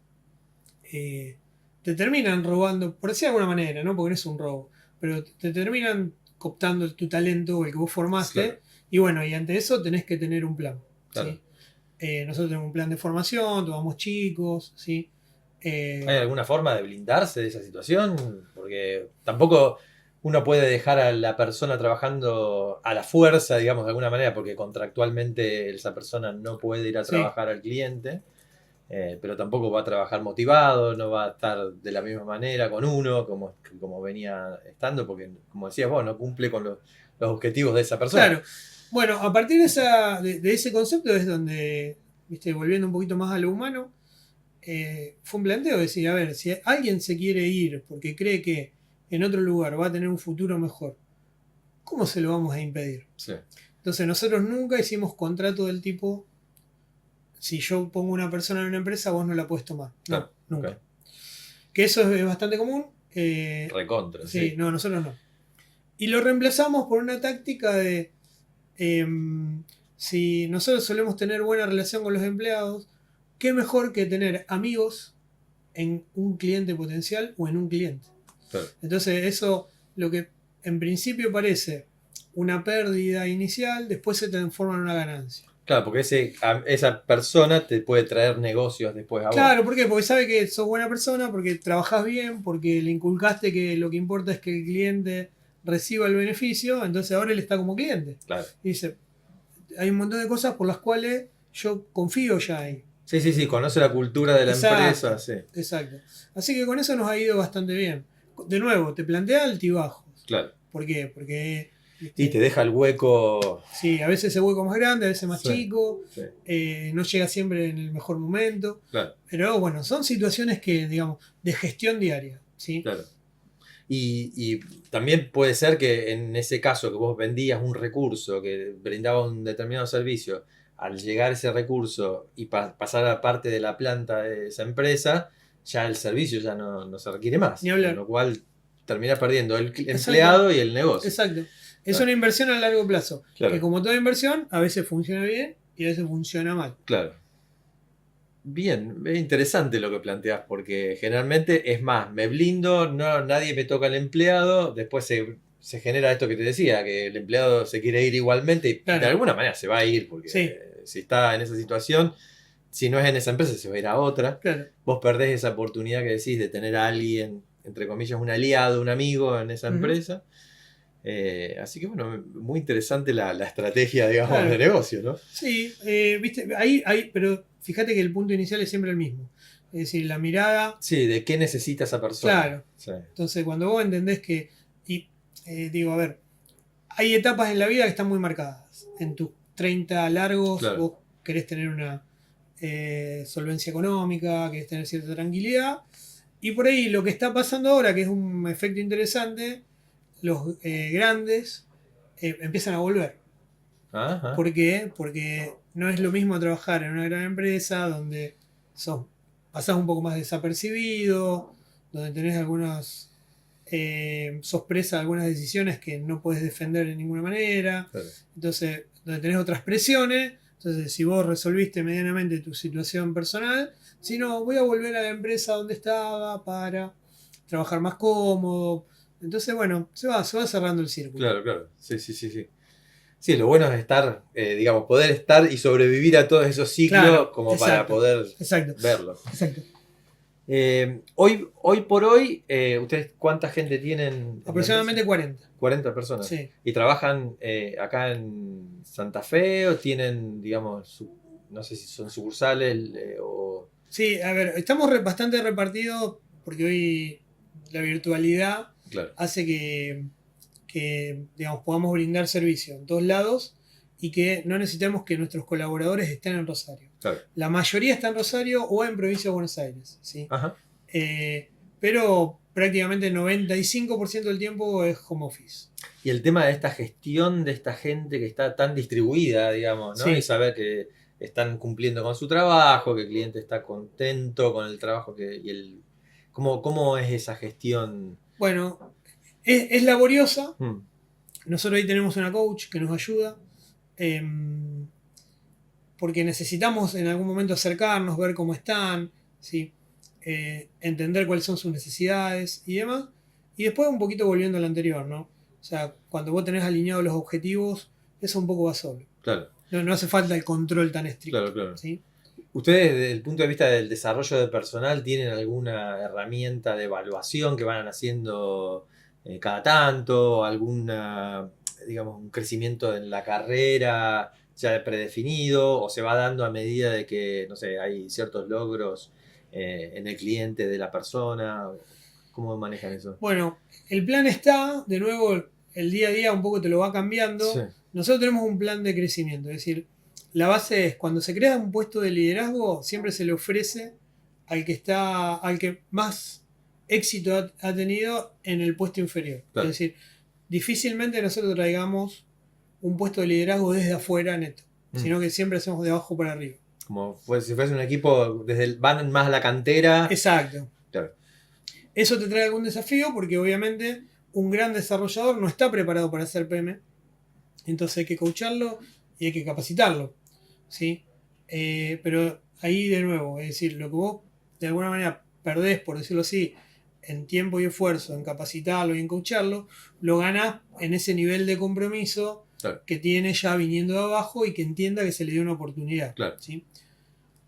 te terminan robando, por decir de alguna manera, ¿no? Porque no es un robo, pero te terminan cooptando tu talento, el que vos formaste,
Claro.
y bueno, y ante eso tenés que tener un plan.
Claro.
¿Sí? Nosotros tenemos un plan de formación, tomamos chicos, ¿sí?
¿Hay alguna forma de blindarse de esa situación? Porque tampoco uno puede dejar a la persona trabajando a la fuerza, digamos, de alguna manera, porque contractualmente esa persona no puede ir a
Sí.
trabajar al cliente, pero tampoco va a trabajar motivado, no va a estar de la misma manera con uno como venía estando, porque, como decías vos, no cumple con los objetivos de esa persona.
Claro. Bueno, a partir de ese concepto es donde, ¿viste? Volviendo un poquito más a lo humano, fue un planteo de decir, a ver, si alguien se quiere ir porque cree que en otro lugar va a tener un futuro mejor, ¿cómo se lo vamos a impedir?
Sí.
Entonces nosotros nunca hicimos contrato del tipo, si yo pongo una persona en una empresa, vos no la puedes tomar. No,
Claro,
nunca.
ok.
Que eso es bastante común.
Recontra,
Sí,
sí.
no, nosotros no. Y lo reemplazamos por una táctica de, si nosotros solemos tener buena relación con los empleados, ¿qué mejor que tener amigos en un cliente potencial o en un cliente?
Claro.
Entonces eso, lo que en principio parece una pérdida inicial, después se transforma en una ganancia.
Claro, porque esa persona te puede traer negocios después a vos.
Claro, ¿por qué? Porque sabe que sos buena persona, porque trabajás bien, porque le inculcaste que lo que importa es que el cliente reciba el beneficio, entonces ahora él está como cliente.
Claro.
Y dice, hay un montón de cosas por las cuales yo confío ya ahí.
Sí, conoce la cultura de la
Exacto.
empresa, sí.
Exacto. Así que con eso nos ha ido bastante bien. De nuevo, te plantea altibajos.
Claro.
¿Por qué? Porque...
Y te deja el hueco.
Sí, a veces ese hueco más grande, a veces más
Sí,
chico,
sí.
no llega siempre en el mejor momento.
Claro,
Pero bueno, son situaciones que, digamos, de gestión diaria. ¿Sí?
claro. Y también puede ser que en ese caso que vos vendías un recurso que brindaba un determinado servicio, al llegar ese recurso y pasar a parte de la planta de esa empresa, ya el servicio ya no se requiere más.
Ni hablar.
Con lo cual terminás perdiendo el empleado y el negocio.
Exacto. Es
Claro.
una inversión a largo plazo.
Claro.
Que como toda inversión, a veces funciona bien y a veces funciona mal.
Claro. Bien, es interesante lo que planteas, porque generalmente es más, me blindo, nadie me toca al empleado, después se genera esto que te decía, que el empleado se quiere ir igualmente y
Claro.
de alguna manera se va a ir, porque
Sí.
Si está en esa situación, si no es en esa empresa, se va a ir a otra.
Claro.
Vos perdés esa oportunidad que decís de tener a alguien, entre comillas, un aliado, un amigo en esa
Ujú.
empresa. Así que bueno, muy interesante la estrategia, digamos,
Claro.
de negocio, ¿no?
Sí, viste, pero fíjate que el punto inicial es siempre el mismo. Es decir, la mirada.
Sí, de qué necesita esa persona.
Claro.
Sí.
Entonces, cuando vos entendés que. Y digo, a ver, hay etapas en la vida que están muy marcadas. En tus 30 largos,
Claro.
vos querés tener una solvencia económica, querés tener cierta tranquilidad. Y por ahí lo que está pasando ahora, que es un efecto interesante, los grandes empiezan a volver.
Ajá.
¿Por qué? Porque no es lo mismo trabajar en una gran empresa donde pasás un poco más desapercibido, donde tenés sos presa de algunas decisiones que no podés defender de ninguna manera.
Claro.
Entonces, donde tenés otras presiones. Entonces, si vos resolviste medianamente tu situación personal, si no, voy a volver a la empresa donde estaba para trabajar más cómodo. Entonces, bueno, se va cerrando el círculo.
Claro. Sí. Sí, lo bueno es estar, digamos, poder estar y sobrevivir a todos esos ciclos
Claro,
como
exacto,
para poder
Exacto.
verlo.
Exacto.
Hoy por hoy, ¿ustedes cuánta gente tienen?
Aproximadamente 40.
40 personas.
Sí.
¿Y trabajan acá en Santa Fe o tienen, digamos, no sé si son sucursales o...
Sí, a ver, estamos bastante repartidos porque hoy la virtualidad
Claro,
hace que, digamos, podamos brindar servicio en todos lados y que no necesitemos que nuestros colaboradores estén en Rosario.
claro.
La mayoría está en Rosario o en Provincia de Buenos Aires, ¿sí?
Ajá.
Pero prácticamente el 95% del tiempo es home office.
Y el tema de esta gestión de esta gente que está tan distribuida, digamos, ¿no?
Sí.
Y saber que están cumpliendo con su trabajo, que el cliente está contento con el trabajo ¿Cómo es esa gestión?
Bueno, es laboriosa.
Mm,
Nosotros ahí tenemos una coach que nos ayuda. Porque necesitamos en algún momento acercarnos, ver cómo están, ¿sí? Entender cuáles son sus necesidades y demás. Y después un poquito volviendo al anterior, ¿no? O sea, cuando vos tenés alineados los objetivos, eso un poco va solo.
claro,
No hace falta el control tan estricto.
claro, claro.
¿Sí?
¿Ustedes, desde el punto de vista del desarrollo de personal, tienen alguna herramienta de evaluación que van haciendo cada tanto? ¿Alguna, digamos, un crecimiento en la carrera ya predefinido? ¿O se va dando a medida de que, no sé, hay ciertos logros en el cliente de la persona? ¿Cómo manejan eso?
Bueno, el plan está, de nuevo, el día a día un poco te lo va cambiando.
Sí,
Nosotros tenemos un plan de crecimiento, es decir, la base es cuando se crea un puesto de liderazgo, siempre se le ofrece al que más éxito ha tenido en el puesto inferior.
claro.
Es decir, difícilmente nosotros traigamos un puesto de liderazgo desde afuera neto, sino que siempre hacemos de abajo para arriba.
Como si fuese un equipo, van más a la cantera.
Exacto.
Claro,
Eso te trae algún desafío porque obviamente un gran desarrollador no está preparado para ser PM. Entonces hay que coacharlo y hay que capacitarlo. ¿Sí? Pero ahí de nuevo, es decir, lo que vos de alguna manera perdés, por decirlo así, en tiempo y esfuerzo, en capacitarlo y en coacharlo, lo ganás en ese nivel de compromiso
claro,
que tiene ya viniendo de abajo y que entienda que se le dio una oportunidad.
claro.
¿Sí?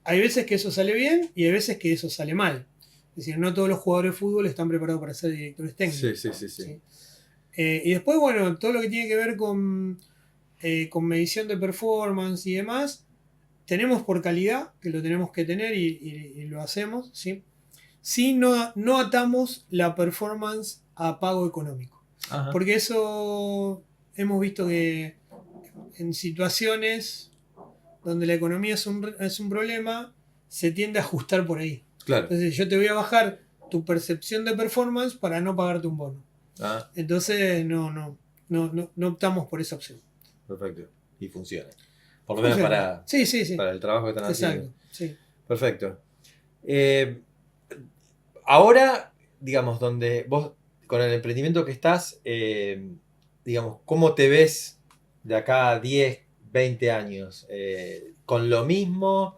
Hay veces que eso sale bien y hay veces que eso sale mal. Es decir, no todos los jugadores de fútbol están preparados para ser directores técnicos.
Sí.
¿Sí? Y después, bueno, todo lo que tiene que ver con medición de performance y demás, tenemos por calidad, que lo tenemos que tener y lo hacemos, ¿sí? Si no atamos la performance a pago económico.
Ajá.
Porque eso hemos visto que en situaciones donde la economía es un problema, se tiende a ajustar por ahí.
Claro.
Entonces yo te voy a bajar tu percepción de performance para no pagarte un bono.
Ah,
Entonces no optamos por esa opción.
perfecto. Y funciona. Por lo menos
Funciona. Sí.
para el trabajo que están haciendo.
Exacto. Sí.
Perfecto. Ahora, digamos, donde vos, con el emprendimiento que estás, digamos, ¿cómo te ves de acá a 10, 20 años? ¿Con lo mismo?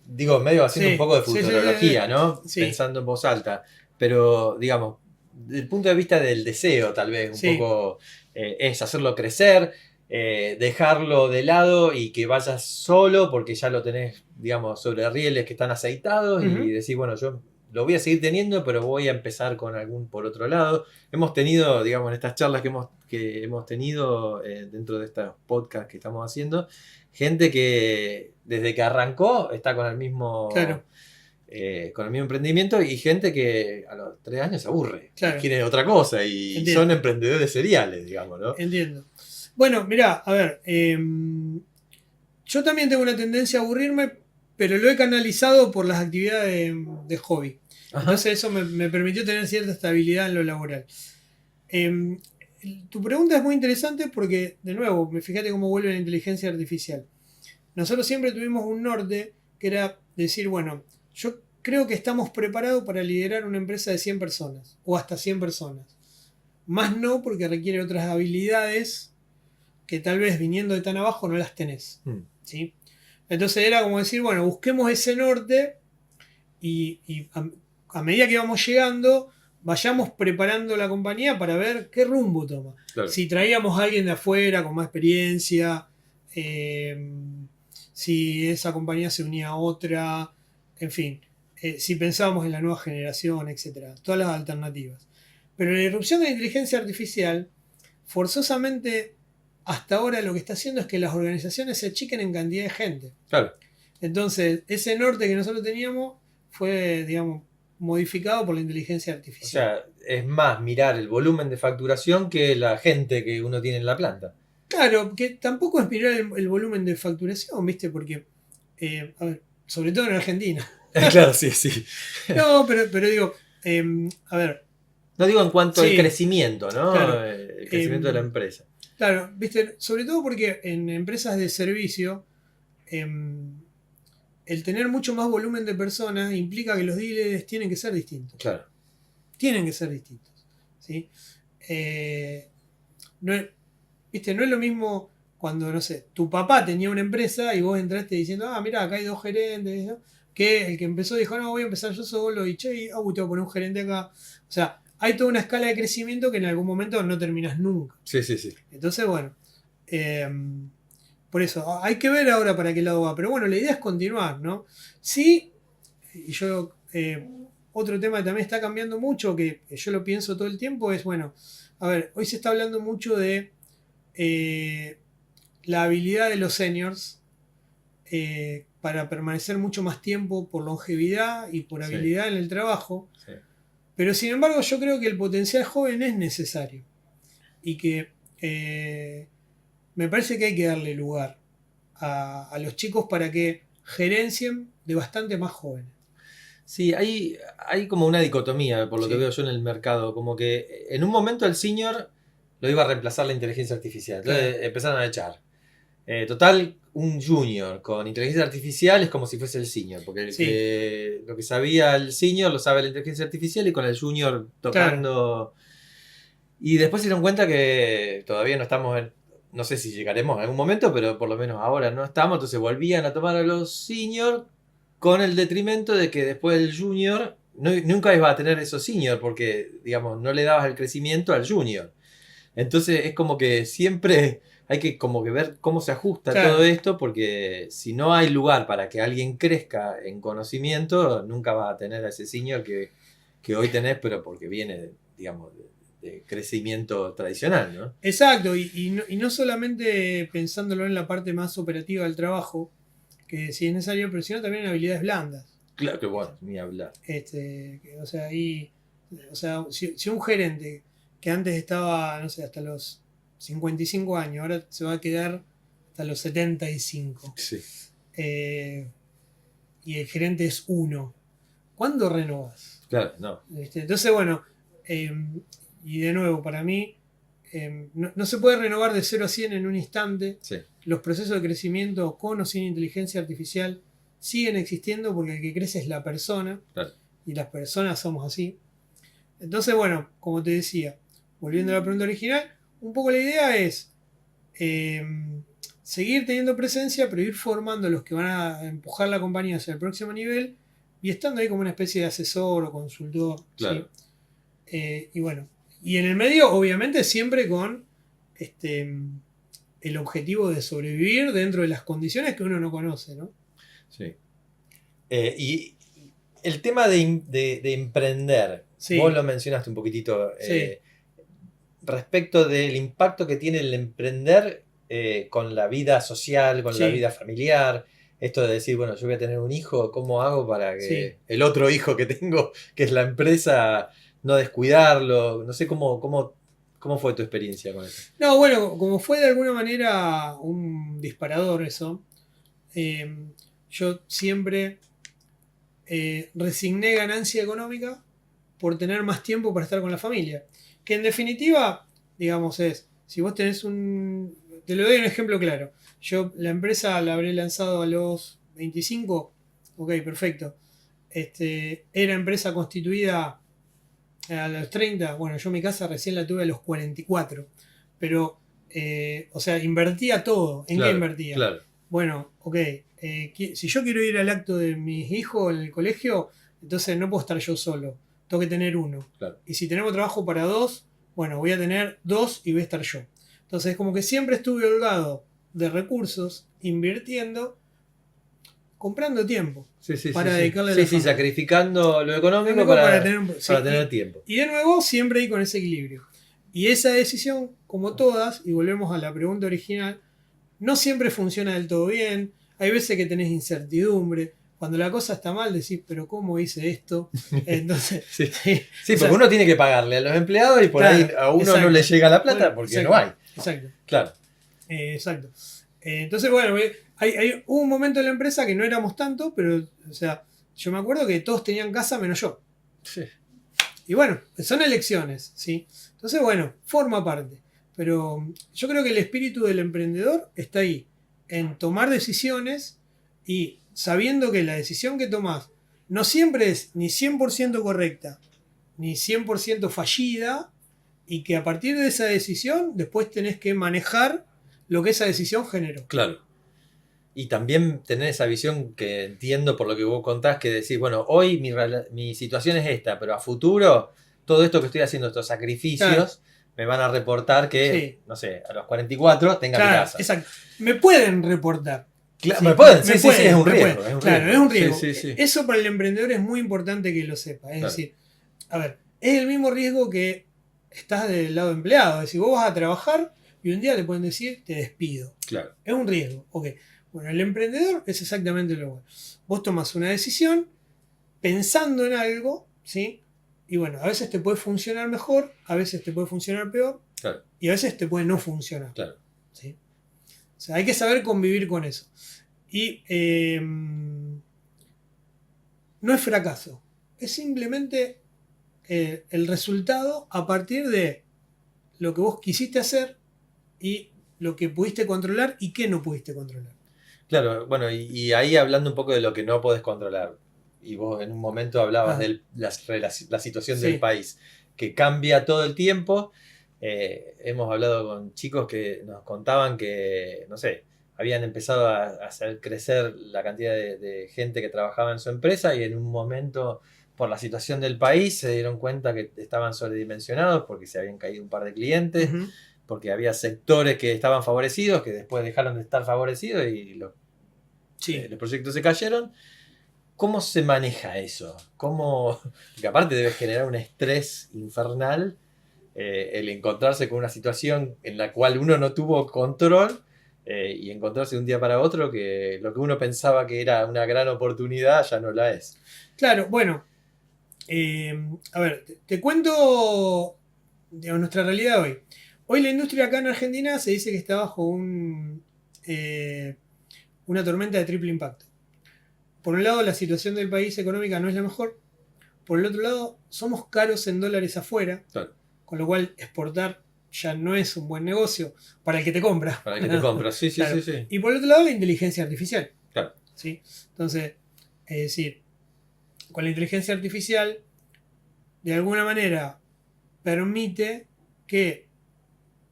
Digo, medio haciendo un poco de futurología, ¿no?
Sí.
Pensando en voz alta. Pero, digamos, desde el punto de vista del deseo, tal vez, un poco es hacerlo crecer, dejarlo de lado y que vayas solo porque ya lo tenés, digamos, sobre rieles que están aceitados y decir, bueno, yo lo voy a seguir teniendo, pero voy a empezar con algún por otro lado. Hemos tenido, digamos, en estas charlas que hemos tenido dentro de estos podcasts que estamos haciendo, gente que desde que arrancó está con el mismo...
Claro.
Con el mismo emprendimiento y gente que a los 3 años se aburre,
claro.
quiere otra cosa y
Entiendo.
son emprendedores seriales, digamos, ¿no?
Entiendo. Bueno, mirá, a ver, yo también tengo una tendencia a aburrirme, pero lo he canalizado por las actividades de hobby.
Ajá.
Entonces eso me permitió tener cierta estabilidad en lo laboral. Tu pregunta es muy interesante porque, de nuevo, fíjate cómo vuelve la inteligencia artificial. Nosotros siempre tuvimos un norte que era decir, bueno, yo creo que estamos preparados para liderar una empresa de 100 personas o hasta 100 personas. Más no porque requiere otras habilidades que tal vez viniendo de tan abajo no las tenés. ¿Sí? Entonces era como decir, bueno, busquemos ese norte y a medida que vamos llegando, vayamos preparando la compañía para ver qué rumbo toma.
Claro.
Si traíamos a alguien de afuera con más experiencia, si esa compañía se unía a otra, en fin. si pensábamos en la nueva generación, etcétera, todas las alternativas. Pero la irrupción de la inteligencia artificial, forzosamente, hasta ahora lo que está haciendo es que las organizaciones se achiquen en cantidad de gente.
Claro.
Entonces, ese norte que nosotros teníamos fue, digamos, modificado por la inteligencia
O
artificial.
sea, es más mirar el volumen de facturación que la gente que uno tiene en la planta.
Claro, que tampoco es mirar el volumen de facturación, ¿viste? Porque, a ver, sobre todo en Argentina.
Claro, sí, sí.
No, pero digo, a ver,
No digo en cuanto
Sí,
al crecimiento, ¿no?
claro.
El crecimiento de la empresa.
claro, ¿viste? Sobre todo porque en empresas de servicio, el tener mucho más volumen de personas implica que los dealers tienen que ser distintos.
Claro.
Tienen que ser distintos. ¿Sí? No es, ¿viste? No es lo mismo cuando, no sé, tu papá tenía una empresa y vos entraste diciendo, mirá, acá hay 2 gerentes, ¿no? Que el que empezó dijo, no, voy a empezar yo solo y che, te voy a poner un gerente acá. O sea, hay toda una escala de crecimiento que en algún momento no terminas nunca.
Sí, sí, sí.
Entonces, bueno, por eso, hay que ver ahora para qué lado va. Pero bueno, la idea es continuar, ¿no? Sí, y yo, otro tema que también está cambiando mucho, que yo lo pienso todo el tiempo, es, bueno, a ver, hoy se está hablando mucho de la habilidad de los seniors para permanecer mucho más tiempo por longevidad y por
Sí.
habilidad en el trabajo.
Sí.
Pero sin embargo, yo creo que el potencial joven es necesario. Y que me parece que hay que darle lugar a los chicos para que gerencien de bastante más jóvenes.
Sí, hay como una dicotomía, por lo que
Sí.
veo yo en el mercado. Como que en un momento el senior lo iba a reemplazar la inteligencia artificial. Entonces
Claro.
empezaron a echar. Total, un junior con inteligencia artificial es como si fuese el senior. Porque
Sí.
lo que sabía el senior lo sabe la inteligencia artificial y con el junior tocando. Y después se dieron cuenta que todavía no estamos en. No sé si llegaremos en algún momento, pero por lo menos ahora no estamos. Entonces volvían a tomar a los senior con el detrimento de que después el junior nunca iba a tener esos senior porque, digamos, no le dabas el crecimiento al junior. Entonces es como que siempre hay que como que ver cómo se ajusta
Claro.
todo esto, porque si no hay lugar para que alguien crezca en conocimiento, nunca vas a tener a ese senior que hoy tenés, pero porque viene, digamos, de crecimiento tradicional, ¿no?
Exacto, y no solamente pensándolo en la parte más operativa del trabajo, que sí es necesario, pero sino también en habilidades blandas.
Claro que bueno, ni hablar.
O sea, si un gerente que antes estaba, no sé, hasta los 55 años, ahora se va a quedar hasta los 75,
Sí.
y el gerente es uno, ¿cuándo renovas?
Claro, no.
Entonces, bueno, y de nuevo, para mí, no se puede renovar de 0 a 100 en un instante.
Sí.
Los procesos de crecimiento con o sin inteligencia artificial siguen existiendo porque el que crece es la persona.
Claro.
Y las personas somos así. Entonces, bueno, como te decía, volviendo a la pregunta original, un poco la idea es seguir teniendo presencia, pero ir formando a los que van a empujar la compañía hacia el próximo nivel y estando ahí como una especie de asesor o consultor.
Claro.
¿Sí? Y bueno, y en el medio, obviamente, siempre con el objetivo de sobrevivir dentro de las condiciones que uno no conoce, ¿no?
Sí. Y el tema de emprender,
Sí.
vos lo mencionaste un poquitito,
Sí.
respecto del impacto que tiene el emprender con la vida social, con la
Sí.
vida familiar. Esto de decir, bueno, yo voy a tener un hijo, ¿cómo hago para que
Sí.
el otro hijo que tengo, que es la empresa, no descuidarlo? No sé cómo fue tu experiencia con eso.
No, bueno, como fue de alguna manera un disparador eso, yo siempre resigné ganancia económica por tener más tiempo para estar con la familia. Que en definitiva, digamos, es, si vos tenés un... Te lo doy un ejemplo claro. Yo la empresa la habré lanzado a los 25, ok, perfecto. Era empresa constituida a los 30, bueno, yo mi casa recién la tuve a los 44, pero, o sea, invertía todo. ¿En qué invertía?
Claro.
Bueno, ok, si yo quiero ir al acto de mis hijos en el colegio, entonces no puedo estar yo solo, tengo que tener uno.
Claro.
Y si tenemos trabajo para 2, bueno, voy a tener 2 y voy a estar yo. Entonces, como que siempre estuve holgado de recursos, invirtiendo, comprando tiempo
Sí, sí,
para
sí,
dedicarle
sí,
la
sí,
familia.
sacrificando lo económico
Para tener, sí,
para tener tiempo.
y de nuevo, siempre ahí con ese equilibrio. Y esa decisión, como todas, y volvemos a la pregunta original, no siempre funciona del todo bien. Hay veces que tenés incertidumbre. Cuando la cosa está mal, decís, pero ¿cómo hice esto? Entonces,
Sí,
sí,
sí,
o
porque
sea,
uno tiene que pagarle a los empleados y por
claro,
ahí a uno no
exacto.
le llega la plata
Bueno,
porque
exacto,
no hay.
Exacto.
Claro.
Exacto. Entonces, bueno, hubo un momento en la empresa que no éramos tanto, pero, o sea, yo me acuerdo que todos tenían casa menos yo.
Sí.
Y bueno, son elecciones, ¿sí? Entonces, bueno, forma parte. Pero yo creo que el espíritu del emprendedor está ahí, en tomar decisiones y sabiendo que la decisión que tomás no siempre es ni 100% correcta, ni 100% fallida, y que a partir de esa decisión después tenés que manejar lo que esa decisión generó.
Claro. Y también tener esa visión que entiendo por lo que vos contás, que decís, bueno, hoy mi situación es esta, pero a futuro, todo esto que estoy haciendo, estos sacrificios, me van a reportar que,
Sí.
no sé, a los 44 tenga mi
Claro,
casa.
exacto. Me pueden reportar.
Claro,
Sí,
me pueden, sí,
me
sí, sí, es un
me
riesgo.
pueden.
Es un
Claro,
riesgo.
es un riesgo.
Sí, sí, sí.
Eso para el emprendedor es muy importante que lo sepa. Es
Claro.
decir, a ver, es el mismo riesgo que estás del lado empleado. Es decir, vos vas a trabajar y un día te pueden decir, te despido.
Claro.
Es un riesgo. Ok. Bueno, el emprendedor es exactamente lo mismo. Vos tomas una decisión pensando en algo, ¿sí? Y bueno, a veces te puede funcionar mejor, a veces te puede funcionar peor,
Claro.
y a veces te puede no funcionar.
Claro.
¿Sí? O sea, hay que saber convivir con eso. Y no es fracaso, es simplemente el resultado a partir de lo que vos quisiste hacer y lo que pudiste controlar y qué no pudiste controlar.
Claro, bueno, y ahí hablando un poco de lo que no podés controlar, y vos en un momento hablabas de la situación del país, que cambia todo el tiempo. Hemos hablado con chicos que nos contaban que, no sé, habían empezado a hacer crecer la cantidad de gente que trabajaba en su empresa y en un momento, por la situación del país, se dieron cuenta que estaban sobredimensionados porque se habían caído un par de clientes.
Uh-huh.
Porque había sectores que estaban favorecidos, que después dejaron de estar favorecidos y los proyectos se cayeron. ¿Cómo se maneja eso? Porque aparte debe generar un estrés infernal el encontrarse con una situación en la cual uno no tuvo control y encontrarse de un día para otro que lo que uno pensaba que era una gran oportunidad ya no la es.
Claro, bueno, a ver, te cuento, digamos, nuestra realidad hoy. Hoy la industria acá en Argentina se dice que está bajo una tormenta de triple impacto. Por un lado, la situación del país económica no es la mejor. Por el otro lado, somos caros en dólares afuera.
Claro.
Con lo cual, exportar ya no es un buen negocio para el que te compra.
Para el que te compra, sí, sí,
claro.
sí.
Y por el otro lado, la inteligencia artificial.
Claro.
¿Sí? Entonces, es decir, con la inteligencia artificial, de alguna manera, permite que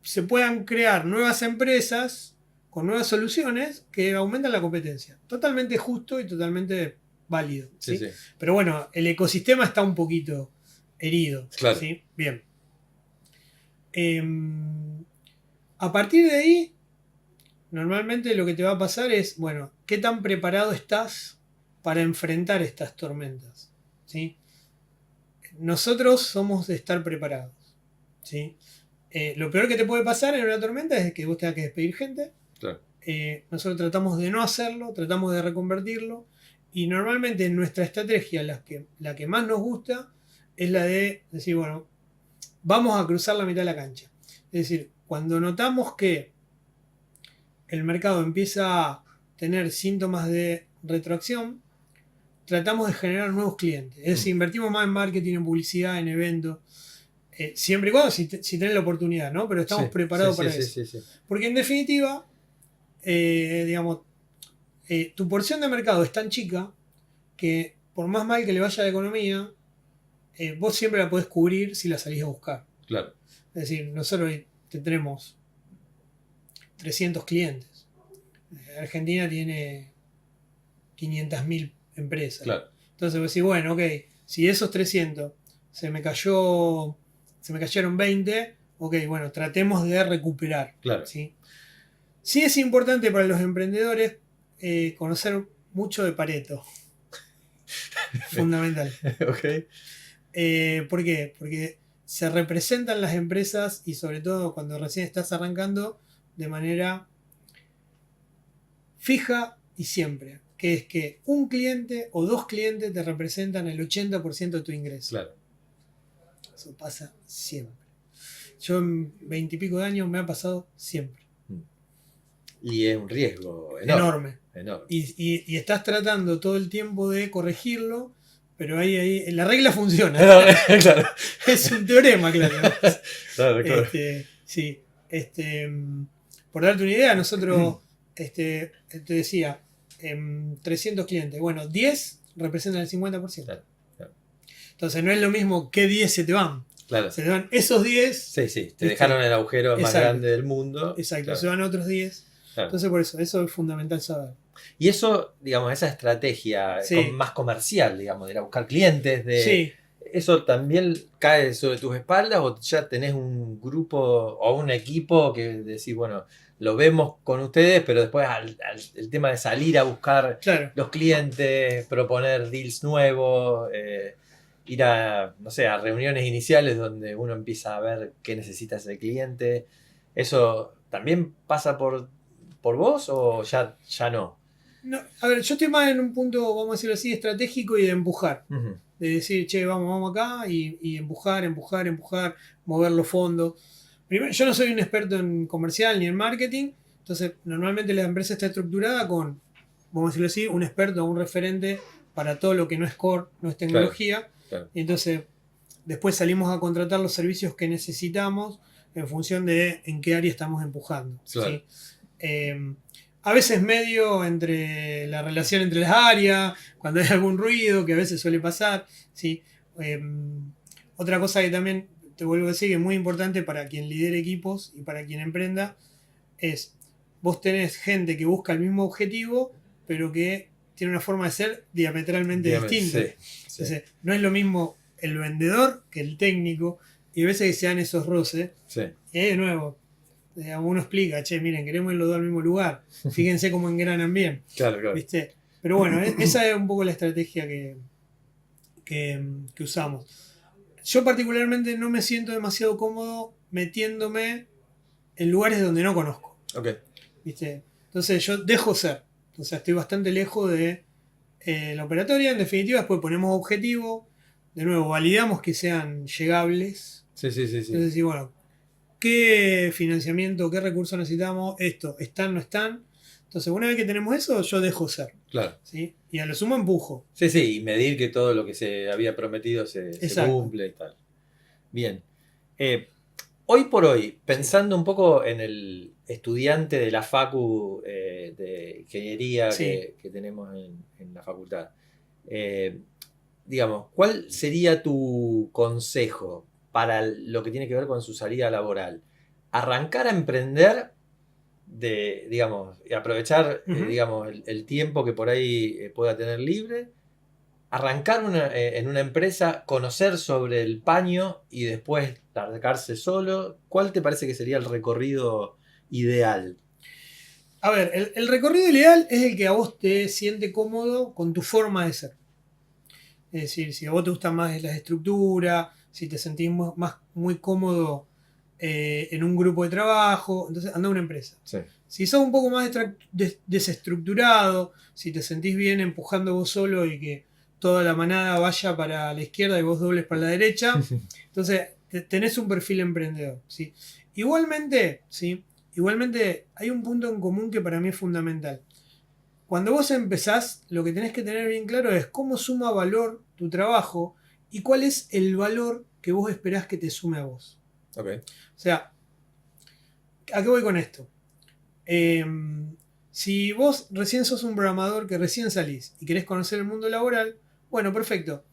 se puedan crear nuevas empresas con nuevas soluciones que aumentan la competencia. Totalmente justo y totalmente válido. ¿Sí?
Sí, sí.
Pero bueno, el ecosistema está un poquito herido.
Claro.
¿Sí? Bien. A partir de ahí, normalmente lo que te va a pasar es, bueno, ¿qué tan preparado estás para enfrentar estas tormentas? ¿Sí? Nosotros somos de estar preparados. ¿Sí? Lo peor que te puede pasar en una tormenta es que vos tengas que despedir gente.
Claro.
Nosotros tratamos de no hacerlo, tratamos de reconvertirlo. Y normalmente en nuestra estrategia, la que más nos gusta es la de decir, bueno, vamos a cruzar la mitad de la cancha. Es decir, cuando notamos que el mercado empieza a tener síntomas de retroacción, tratamos de generar nuevos clientes. Es decir, invertimos más en marketing, en publicidad, en eventos. Siempre y cuando si tenés la oportunidad, ¿no? Pero estamos preparados para eso.
Sí.
Porque en definitiva, digamos, tu porción de mercado es tan chica que por más mal que le vaya a la economía, vos siempre la podés cubrir si la salís a buscar.
Claro.
Es decir, nosotros tenemos 300 clientes. Argentina tiene 500.000 empresas.
Claro.
Entonces vos decís, bueno, ok, si de esos 300 se me cayeron 20, ok, bueno, tratemos de recuperar.
Claro.
¿Sí? Sí es importante para los emprendedores conocer mucho de Pareto. Fundamental.
Ok.
¿Por qué? Porque se representan las empresas y sobre todo cuando recién estás arrancando de manera fija y siempre. Que es que un cliente o dos clientes te representan el 80% de tu ingreso.
Claro.
Eso pasa siempre. Yo en 20 y pico de años me ha pasado siempre.
Y es un riesgo enorme.
Enorme. Y estás tratando todo el tiempo de corregirlo, pero ahí la regla funciona.
Claro.
Es un teorema, claro.
Claro.
Sí. Por darte una idea, nosotros, te decía, 300 clientes. Bueno, 10 representan el 50%.
Claro.
Entonces no es lo mismo que 10 se te van.
Claro.
Se te van esos 10.
Sí. Te dejaron el agujero más
Exacto.
grande del mundo.
Exacto,
Claro.
se van otros 10.
Claro.
Entonces por eso es fundamental saber.
Y eso, digamos, esa estrategia
Sí.
más comercial, digamos, de ir a buscar clientes,
Sí,
¿eso también cae sobre tus espaldas o ya tenés un grupo o un equipo que decís, bueno, lo vemos con ustedes, pero después el tema de salir a buscar
claro.
los clientes, proponer deals nuevos, ir a, no sé, a reuniones iniciales donde uno empieza a ver qué necesita ese cliente, ¿eso también pasa por vos o ya no?
No, a ver, yo estoy más en un punto, vamos a decirlo así, estratégico y de empujar.
Ujú.
De decir, che, vamos acá y empujar, mover los fondos. Primero, yo no soy un experto en comercial ni en marketing, entonces normalmente la empresa está estructurada con, vamos a decirlo así, un experto o un referente para todo lo que no es core, no es tecnología.
Claro.
Y entonces después salimos a contratar los servicios que necesitamos en función de en qué área estamos empujando.
Claro.
¿Sí? A veces medio entre la relación entre las áreas, cuando hay algún ruido, que a veces suele pasar. ¿Sí? Otra cosa que también te vuelvo a decir que es muy importante para quien lidere equipos y para quien emprenda es, vos tenés gente que busca el mismo objetivo, pero que tiene una forma de ser diametralmente distinta.
Sí.
Entonces, no es lo mismo el vendedor que el técnico, y a veces que se dan esos roces.
Sí.
Y ahí de nuevo, uno explica, che, miren, queremos ir los dos al mismo lugar. Fíjense cómo engranan bien.
Claro.
¿Viste? Pero bueno, esa es un poco la estrategia que usamos. Yo particularmente no me siento demasiado cómodo metiéndome en lugares donde no conozco.
Ok.
¿Viste? Entonces yo dejo ser. O sea, estoy bastante lejos de la operatoria. En definitiva, después ponemos objetivo. De nuevo, validamos que sean llegables.
Sí.
Entonces, sí, bueno, ¿qué financiamiento, qué recursos necesitamos? Esto, ¿están, no están? Entonces, una vez que tenemos eso, yo dejo ser.
Claro.
¿Sí? Y a lo sumo empujo.
Sí, y medir que todo lo que se había prometido se cumple y tal. Bien. Hoy por hoy, pensando un poco en el estudiante de la facu de ingeniería
Sí.
que tenemos en la facultad, digamos, ¿cuál sería tu consejo para lo que tiene que ver con su salida laboral? ¿Arrancar a emprender digamos, y aprovechar
Ujú.
digamos, el tiempo que por ahí pueda tener libre? ¿Arrancar en una empresa, conocer sobre el paño y después largarse solo? ¿Cuál te parece que sería el recorrido ideal?
A ver, el recorrido ideal es el que a vos te siente cómodo con tu forma de ser. Es decir, si a vos te gustan más las estructuras, si te sentís muy cómodo en un grupo de trabajo, entonces anda a una empresa.
Sí.
Si sos un poco más desestructurado, si te sentís bien empujando vos solo y que toda la manada vaya para la izquierda y vos dobles para la derecha, entonces tenés un perfil emprendedor. ¿Sí? Igualmente hay un punto en común que para mí es fundamental. Cuando vos empezás, lo que tenés que tener bien claro es cómo suma valor tu trabajo y cuál es el valor que vos esperás que te sume a vos.
Okay.
O sea, ¿a qué voy con esto? Si vos recién sos un programador que recién salís y querés conocer el mundo laboral, bueno, perfecto.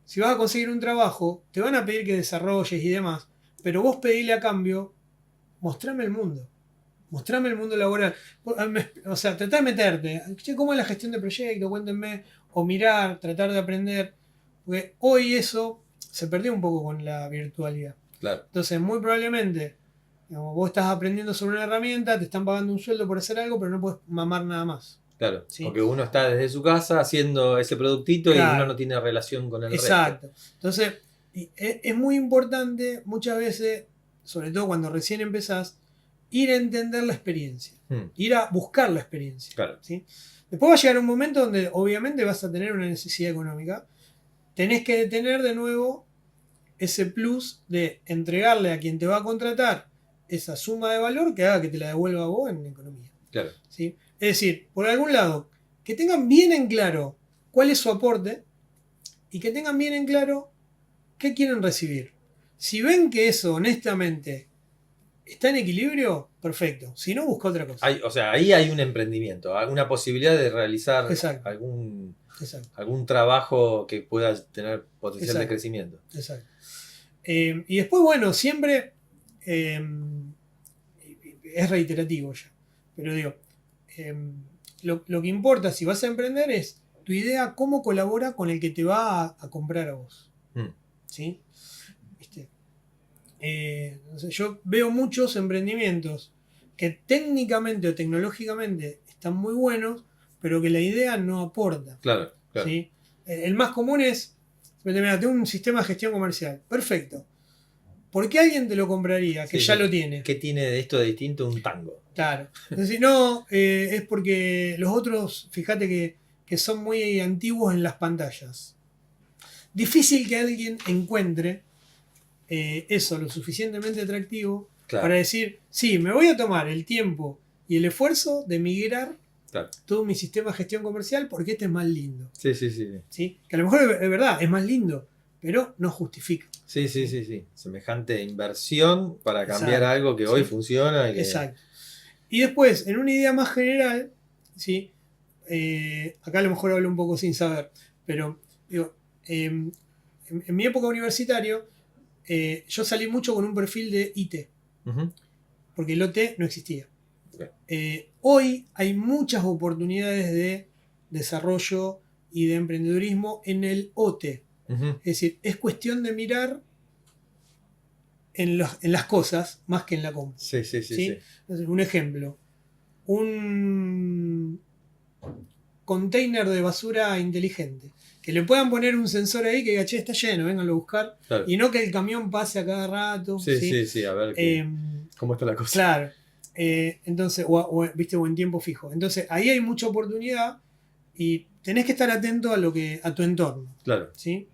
Si vas a conseguir un trabajo, te van a pedir que desarrolles y demás, pero vos pedile a cambio, mostrame el mundo. Mostrame el mundo laboral. O sea, tratá de meterte. Che, ¿cómo es la gestión de proyectos? Cuéntenme. O mirar, tratar de aprender. Porque hoy eso se perdió un poco con la virtualidad.
Claro.
Entonces, muy probablemente, digamos, vos estás aprendiendo sobre una herramienta, te están pagando un sueldo por hacer algo, pero no puedes mamar nada más.
Claro,
Sí.
porque uno está desde su casa haciendo ese productito y
Claro.
uno no tiene relación con el
Exacto. Entonces, es muy importante muchas veces, sobre todo cuando recién empezás, ir a entender la experiencia,
resto.
ir a buscar la experiencia.
Claro.
¿Sí? Después va a llegar un momento donde obviamente vas a tener una necesidad económica, tenés que tener de nuevo ese plus de entregarle a quien te va a contratar esa suma de valor que haga que te la devuelva a vos en economía.
Claro.
¿Sí? Es decir, por algún lado, que tengan bien en claro cuál es su aporte y que tengan bien en claro qué quieren recibir. Si ven que eso, honestamente, está en equilibrio, perfecto. Si no, busca otra cosa.
O sea, ahí hay un emprendimiento, una posibilidad de realizar
Exacto.
algún
Exacto.
trabajo que pueda tener potencial de
Exacto.
crecimiento.
Exacto. Y después, bueno, siempre es reiterativo ya. Pero digo, lo que importa si vas a emprender es tu idea, cómo colabora con el que te va a comprar a vos.
Mm.
¿Sí? ¿Viste? Entonces yo veo muchos emprendimientos que técnicamente o tecnológicamente están muy buenos, pero que la idea no aporta.
Claro, claro.
¿Sí? El más común es, mira, tengo un sistema de gestión comercial. Perfecto. ¿Por qué alguien te lo compraría que
Sí,
ya
sí.
lo tiene?
¿Qué tiene de esto de distinto un tango?
Claro. Es decir, no, es porque los otros, fíjate que son muy antiguos en las pantallas. Difícil que alguien encuentre eso lo suficientemente atractivo
Claro.
para decir, sí, me voy a tomar el tiempo y el esfuerzo de migrar
Claro.
todo mi sistema de gestión comercial porque este es más lindo.
Sí, sí, sí.
¿Sí? Que a lo mejor es verdad, es más lindo, pero no justifica.
Sí, sí, sí, sí. Semejante inversión para cambiar
Exacto.
algo que hoy funciona. Y que...
Exacto. Y después, en una idea más general, ¿sí? Acá a lo mejor hablo un poco sin saber, pero digo, en mi época universitaria, yo salí mucho con un perfil de IT,
Ujú.
porque el OT no existía.
Okay.
Hoy hay muchas oportunidades de desarrollo y de emprendedurismo en el OT.
Ujú.
Es decir, es cuestión de mirar en las cosas más que en la compra.
Sí, sí, sí,
¿Sí?
sí.
Entonces, un ejemplo. Un container de basura inteligente. Que le puedan poner un sensor ahí que diga, che, está lleno, vénganlo a buscar.
Claro.
Y no que el camión pase a cada rato.
Sí,
¿sí?
sí, sí, a ver cómo está la cosa.
Claro. Entonces, ¿viste? O en tiempo fijo. Entonces, ahí hay mucha oportunidad y tenés que estar atento a tu entorno.
Claro.
¿Sí?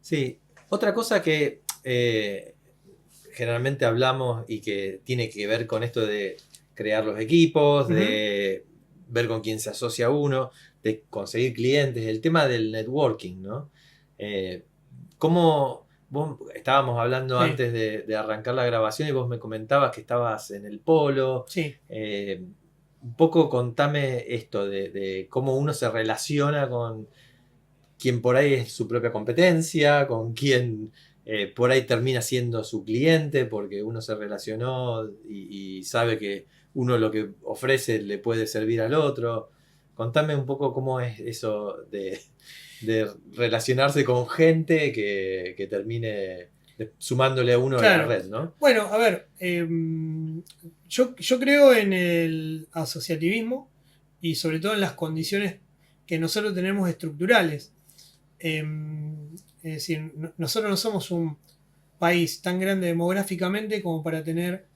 Sí. Otra cosa que generalmente hablamos y que tiene que ver con esto de crear los equipos, de ver con quién se asocia uno, de conseguir clientes, el tema del networking, ¿no? ¿Cómo vos estábamos hablando
Sí.
antes de arrancar la grabación y vos me comentabas que estabas en el polo?
Sí.
Un poco contame esto de cómo uno se relaciona con quien por ahí es su propia competencia, con quien por ahí termina siendo su cliente porque uno se relacionó y sabe que uno lo que ofrece le puede servir al otro. Contame un poco cómo es eso de relacionarse con gente que termine sumándole a uno a la red, ¿no?
Bueno, a ver, yo creo en el asociativismo y sobre todo en las condiciones que nosotros tenemos estructurales. Es decir, nosotros no somos un país tan grande demográficamente como para tener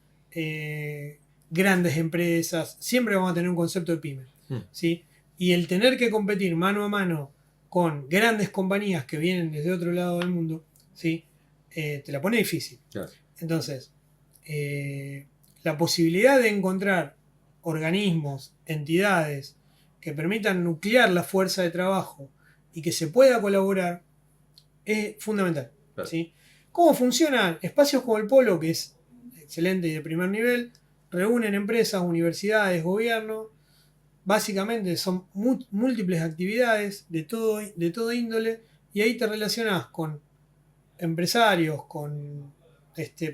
grandes empresas. Siempre vamos a tener un concepto de pyme. ¿Sí? Y el tener que competir mano a mano con grandes compañías que vienen desde otro lado del mundo, ¿sí? Te la pone difícil.
Claro.
Entonces, la posibilidad de encontrar organismos, entidades que permitan nuclear la fuerza de trabajo y que se pueda colaborar es fundamental.
Claro.
¿Sí? ¿Cómo funcionan? Espacios como el Polo, que es excelente y de primer nivel, reúnen empresas, universidades, gobierno. Básicamente son múltiples actividades de todo índole y ahí te relacionás con empresarios, con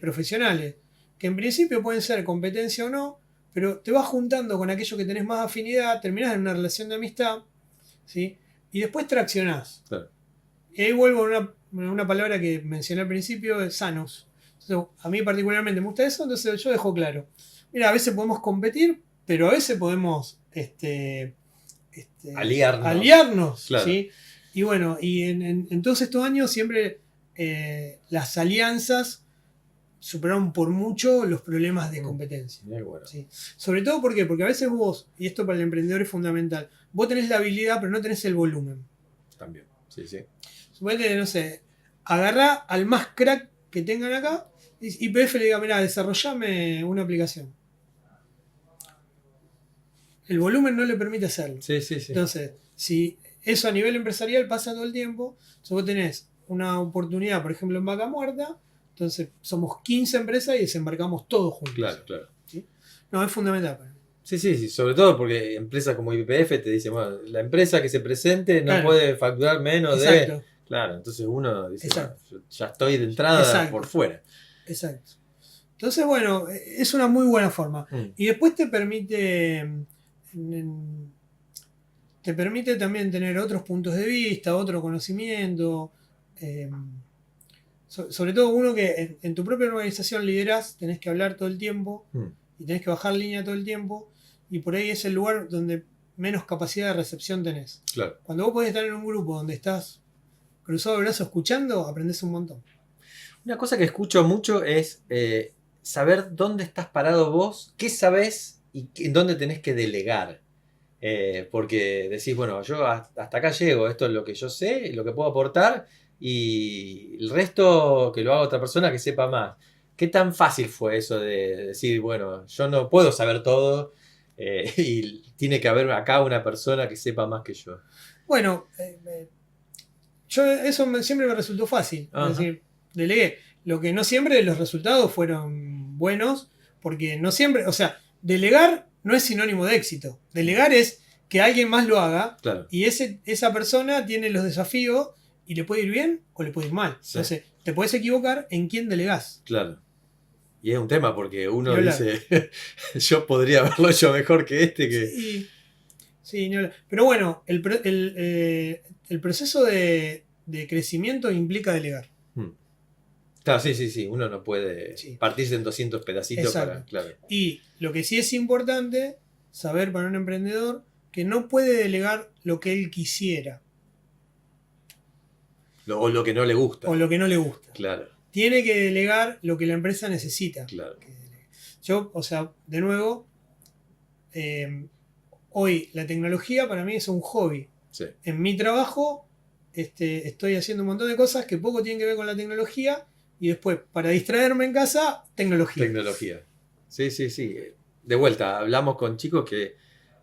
profesionales, que en principio pueden ser competencia o no, pero te vas juntando con aquello que tenés más afinidad, terminás en una relación de amistad, ¿sí? Y después traccionás.
Claro.
Y ahí vuelvo a una palabra que mencioné al principio, sanos. Entonces, a mí particularmente me gusta eso, entonces yo dejo claro. Mira, a veces podemos competir, pero a veces podemos
aliarnos. Claro.
¿sí? Y bueno, y en todos estos años siempre las alianzas superaron por mucho los problemas de competencia.
Bueno.
¿Sí? Sobre todo, ¿por qué? Porque a veces vos, y esto para el emprendedor es fundamental, vos tenés la habilidad pero no tenés el volumen.
También, sí.
Suponete, no sé, agarrá al más crack que tengan acá y YPF le diga, mirá, desarrollame una aplicación. El volumen no le permite hacerlo.
Sí.
Entonces, si eso a nivel empresarial pasa todo el tiempo, si vos tenés una oportunidad, por ejemplo, en Vaca Muerta, entonces somos 15 empresas y desembarcamos todos juntos.
Claro.
¿Sí? No, es fundamental.
Sí, sobre todo porque empresas como YPF te dicen, bueno, la empresa que se presente no puede facturar menos de... Claro, entonces uno dice, bueno, yo ya estoy de entrada por fuera.
Exacto. Entonces, bueno, es una muy buena forma. Y después te permite también tener otros puntos de vista, otro conocimiento. Sobre todo uno que en tu propia organización liderás, tenés que hablar todo el tiempo y tenés que bajar línea todo el tiempo, y por ahí es el lugar donde menos capacidad de recepción tenés.
Claro.
Cuando vos podés estar en un grupo donde estás cruzado de brazos escuchando, aprendés un montón.
Una cosa que escucho mucho es saber dónde estás parado vos, qué sabés y en dónde tenés que delegar. Porque decís, bueno, yo hasta acá llego, esto es lo que yo sé, lo que puedo aportar, y el resto que lo haga otra persona que sepa más. ¿Qué tan fácil fue eso de decir, bueno, yo no puedo saber todo y tiene que haber acá una persona que sepa más que yo?
Bueno, eso siempre me resultó fácil.
Ajá.
Es decir, delegué. Lo que no siempre los resultados fueron buenos, porque no siempre, o sea, delegar no es sinónimo de éxito. Delegar es que alguien más lo haga,
claro,
y esa persona tiene los desafíos y le puede ir bien o le puede ir mal.
Sí.
Entonces, te puedes equivocar en quién delegás.
Claro. Y es un tema porque uno dice, yo podría haberlo hecho mejor que este.
Sí, pero bueno, el proceso de crecimiento implica delegar.
Claro, sí. Uno no puede partirse en 200 pedacitos.
Exacto.
Para... Claro.
Y lo que sí es importante saber para un emprendedor que no puede delegar lo que él quisiera.
O lo que no le gusta.
O lo que no le gusta.
Claro.
Tiene que delegar lo que la empresa necesita.
Claro.
Yo, o sea, de nuevo, hoy la tecnología para mí es un hobby.
Sí.
En mi trabajo estoy haciendo un montón de cosas que poco tienen que ver con la tecnología, y después, para distraerme en casa, tecnología.
Sí. De vuelta, hablamos con chicos que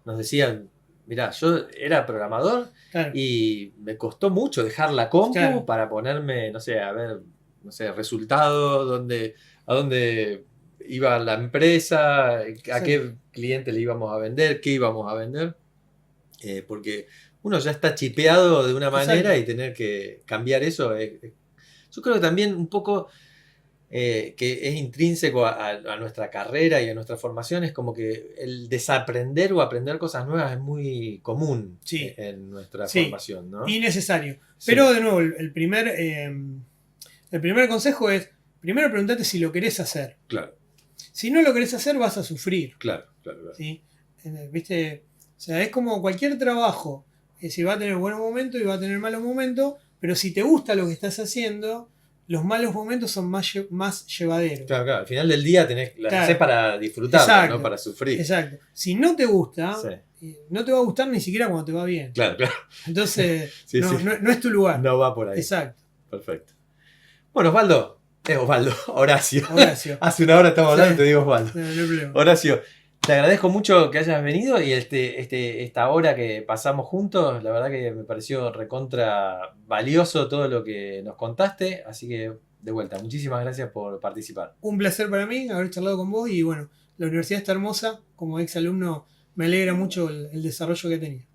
nos decían, mirá, yo era programador y me costó mucho dejar la compu para ponerme, a ver, resultados, a dónde iba la empresa, a qué cliente le íbamos a vender, qué íbamos a vender. Porque uno ya está chipeado de una manera y tener que cambiar eso. Yo creo que también un poco que es intrínseco a nuestra carrera y a nuestra formación, es como que el desaprender o aprender cosas nuevas es muy común en nuestra formación, ¿no?
Y necesario. Pero de nuevo, el primer consejo es, primero preguntate si lo querés hacer.
Claro.
Si no lo querés hacer, vas a sufrir.
Claro.
¿Sí? ¿Viste? O sea, es como cualquier trabajo. Si va a tener buenos momentos y va a tener malos momentos, pero si te gusta lo que estás haciendo, los malos momentos son más llevaderos.
Claro. Al final del día hacés para disfrutar, no para sufrir.
Exacto. Si no te gusta, no te va a gustar ni siquiera cuando te va bien.
Claro.
Entonces, no es tu lugar.
No va por ahí.
Exacto.
Perfecto. Bueno, Horacio.
Horacio.
Hace una hora estamos hablando y te digo Osvaldo.
No hay problema.
Horacio, te agradezco mucho que hayas venido y esta hora que pasamos juntos, la verdad que me pareció recontra valioso todo lo que nos contaste, así que de vuelta, muchísimas gracias por participar.
Un placer para mí haber charlado con vos, y bueno, la universidad está hermosa, como ex alumno me alegra mucho el desarrollo que tenía.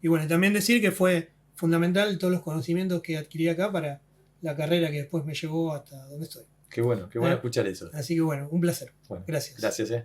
Y bueno, también decir que fue fundamental todos los conocimientos que adquirí acá para la carrera que después me llevó hasta donde estoy.
Qué bueno escuchar eso.
Así que bueno, un placer.
Bueno,
gracias.
Gracias.